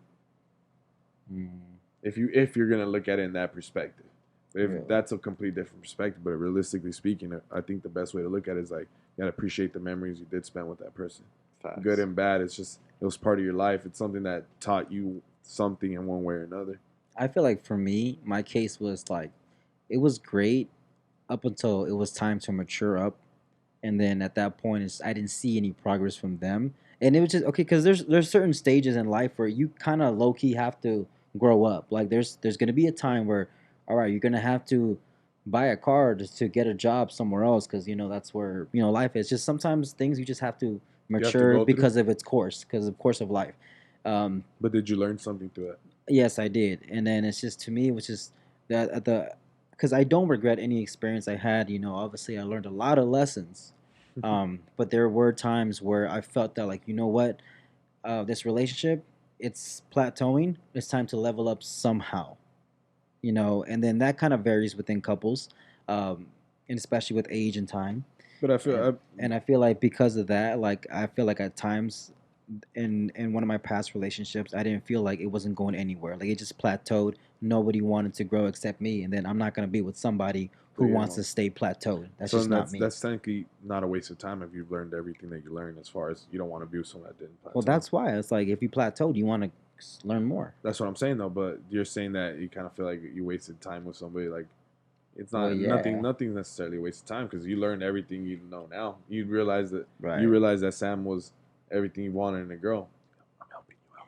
If you're gonna look at it in that perspective, if that's a complete different perspective, but realistically speaking, I think the best way to look at it is like you gotta appreciate the memories you did spend with that person. Facts. Good and bad. It's just it was part of your life. It's something that taught you something in one way or another. I feel like for me, my case was like it was great up until it was time to mature up, and then at that point, I didn't see any progress from them, and it was just okay because there's certain stages in life where you kind of low key have to grow up. Like there's gonna be a time where, all right, you're gonna have to buy a car just to get a job somewhere else because that's where life is. Just sometimes things you just have to mature go through. because of its course, because of course of life. But did you learn something through it? Yes, I did, and then it's just to me, which is that at the because I don't regret any experience I had. Obviously I learned a lot of lessons, but there were times where I felt that like what, this relationship, it's plateauing. It's time to level up somehow, and then that kind of varies within couples, and especially with age and time. But I feel And I feel like because of that, like I feel like at times in one of my past relationships, I didn't feel like it wasn't going anywhere. Like it just plateaued. Nobody wanted to grow except me, and then I'm not gonna be with somebody who wants to stay plateaued. That's just not me. That's technically not a waste of time if you've learned everything that you learned. As far as you don't want to be with someone that didn't plateau. Well, that's why it's like if you plateaued, you want to learn more. That's what I'm saying though. But you're saying that you kind of feel like you wasted time with somebody. Like it's not Well, yeah. nothing's necessarily a waste of time because you learned everything you know now. You realize that Right. you realize that Sam was everything you wanted in a girl. I'm helping you out.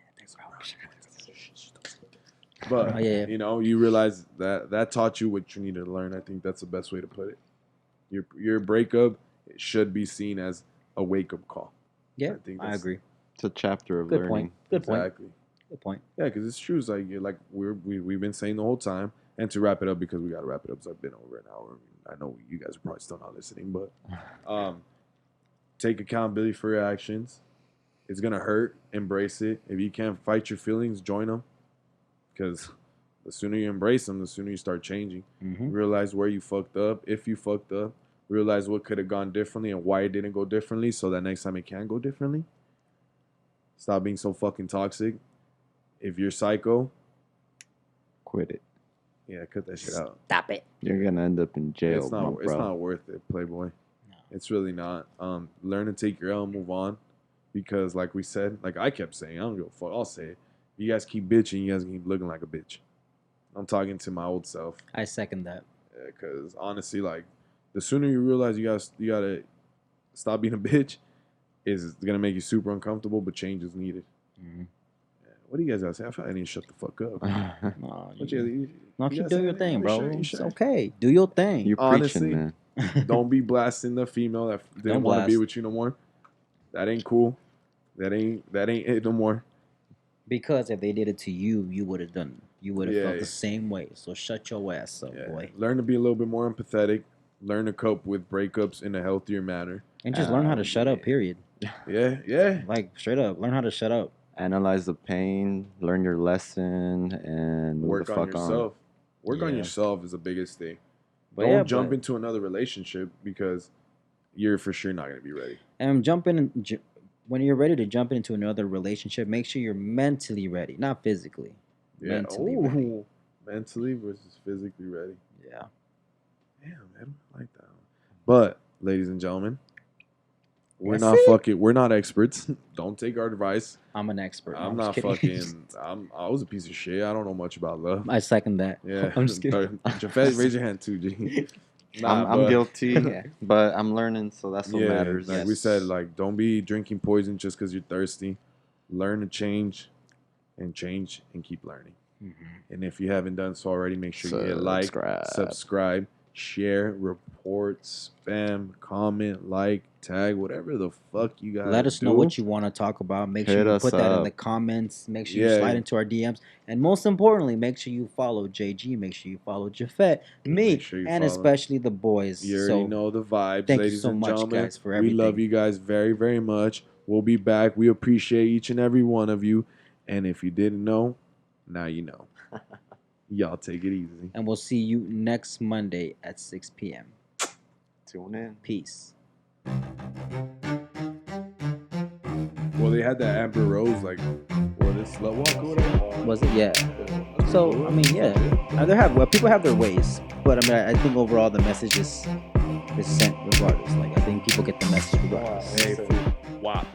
But yeah. you realize that taught you what you needed to learn. I think that's the best way to put it. Your breakup should be seen as a wake up call. Yeah, I agree. It's a chapter of Good learning. point. Good Exactly. point. Good point. Yeah, because it's true. It's like we've been saying the whole time. And to wrap it up, because we got to wrap it up, because I've been over an hour. I know you guys are probably still not listening, but take accountability for your actions. It's gonna hurt. Embrace it. If you can't fight your feelings, join them. Because the sooner you embrace them, the sooner you start changing. Mm-hmm. Realize where you fucked up. If you fucked up, realize what could have gone differently and why it didn't go differently, so that next time it can go differently. Stop being so fucking toxic. If you're psycho, quit it. Yeah, cut that shit out. Stop it. You're gonna end up in jail. It's not worth it, Playboy. No. It's really not. Learn to take your L and move on, because like we said, like I kept saying, I don't give a fuck. I'll say it. You guys keep bitching, you guys keep looking like a bitch. I'm talking to my old self. I second that. Yeah, because honestly, like the sooner you realize you gotta stop being a bitch, is gonna make you super uncomfortable, but change is needed. Mm-hmm. What do you guys gotta say? I feel like I need to shut the fuck up. No, you do your thing, bro. It's okay. Do your thing. You're honestly, preaching, man. Don't be blasting the female that didn't want to be with you no more. That ain't cool. That ain't it no more. Because if they did it to you, you would have done. You would have felt the same way. So shut your ass up, boy. Learn to be a little bit more empathetic. Learn to cope with breakups in a healthier manner. And just learn how to shut up. Period. Yeah. Like straight up, learn how to shut up. Analyze the pain, learn your lesson, and work on yourself. Work on yourself is the biggest thing. Don't jump into another relationship because you're for sure not gonna be ready. And when you're ready to jump into another relationship, make sure you're mentally ready, not physically. Yeah. Mentally ready. Mentally versus physically ready. Yeah. Damn, man, I like that one. But, ladies and gentlemen, we're That's not it? fucking. We're not experts. Don't take our advice. I'm an expert. No, I'm I'm not just kidding. fucking. I was a piece of shit. I don't know much about love. I second that. Yeah. I'm just kidding. Jafet, raise your hand too, G. Nah, I'm but guilty, but I'm learning, so that's what yeah, matters. like we said, like don't be drinking poison just because you're thirsty. Learn to change and keep learning. And if you haven't done so already, make sure you hit like, subscribe, share, report, spam, comment, like, tag, whatever the fuck you guys Let us know what you want to talk about. Make sure Hit you us put that in up. the comments. Make sure you Yeah. slide into our DMs. And most importantly, make sure you follow JG. Make sure you follow Jafet, me, Make sure you and follow. especially the boys. You already know the vibes, thank you ladies so and much, gentlemen. guys, for We everything. love you guys very, very much. We'll be back. We appreciate each and every one of you. And if you didn't know, now you know. Y'all take it easy. And we'll see you next Monday at 6 p.m. Tune in. Peace. Well, they had that Amber Rose, like, or this slut walk or whatever. Was it? Yeah. So, I mean, yeah. People have their ways. But, I mean, I think overall the message is sent regardless. Like, I think people get the message regardless. Hey, WAP.